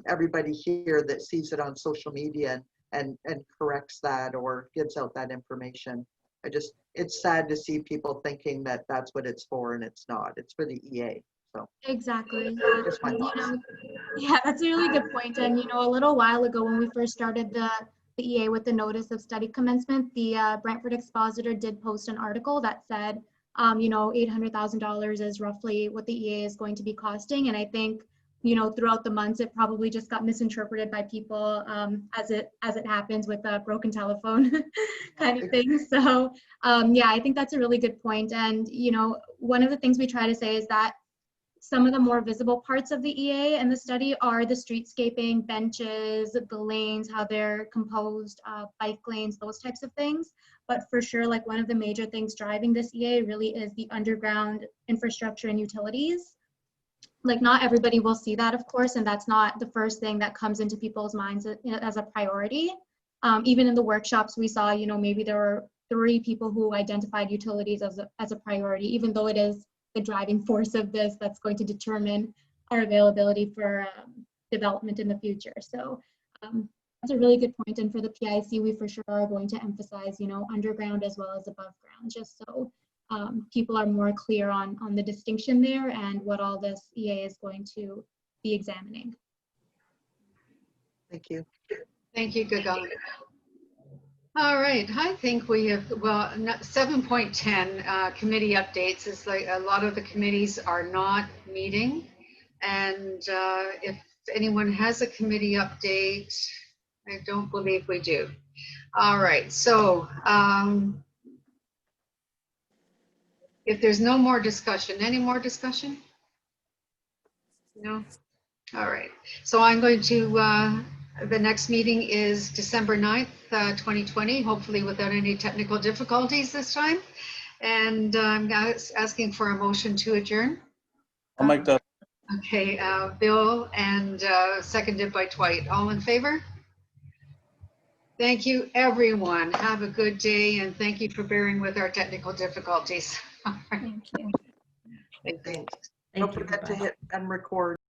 everybody here that sees it on social media and corrects that or gives out that information. It's sad to see people thinking that that's what it's for, and it's not. It's for the EA. So Exactly. just my thoughts. Yeah, that's a really good point. And a little while ago when we first started the EA with the notice of study commencement, the Brantford Expositor did post an article that said, $800,000 is roughly what the EA is going to be costing. And I think, throughout the months, it probably just got misinterpreted by people, as it happens with a broken telephone kind of thing. So yeah, I think that's a really good point. And, one of the things we try to say is that some of the more visible parts of the EA and the study are the streetscaping, benches, the lanes, how they're composed, bike lanes, those types of things. But for sure, like one of the major things driving this EA really is the underground infrastructure and utilities. Like not everybody will see that, of course, and that's not the first thing that comes into people's minds as a priority. Even in the workshops we saw, maybe there were 3 people who identified utilities as a priority, even though it is the driving force of this that's going to determine our availability for development in the future. So that's a really good point. And for the PIC, we for sure are going to emphasize, underground as well as above ground, just so people are more clear on the distinction there and what all this EA is going to be examining. Thank you. Thank you, Gagan. All right, I think we have, 7.10 committee updates is like a lot of the committees are not meeting. And if anyone has a committee update, I don't believe we do. All right, so if there's no more discussion, any more discussion? No? All right, so I'm going to, the next meeting is December 9th, 2020, hopefully without any technical difficulties this time. And I'm asking for a motion to adjourn. I'll make that. Okay, Bill, and seconded by Dwight. All in favor? Thank you, everyone. Have a good day, and thank you for bearing with our technical difficulties. Thank you. Thank you. Don't forget to hit and record.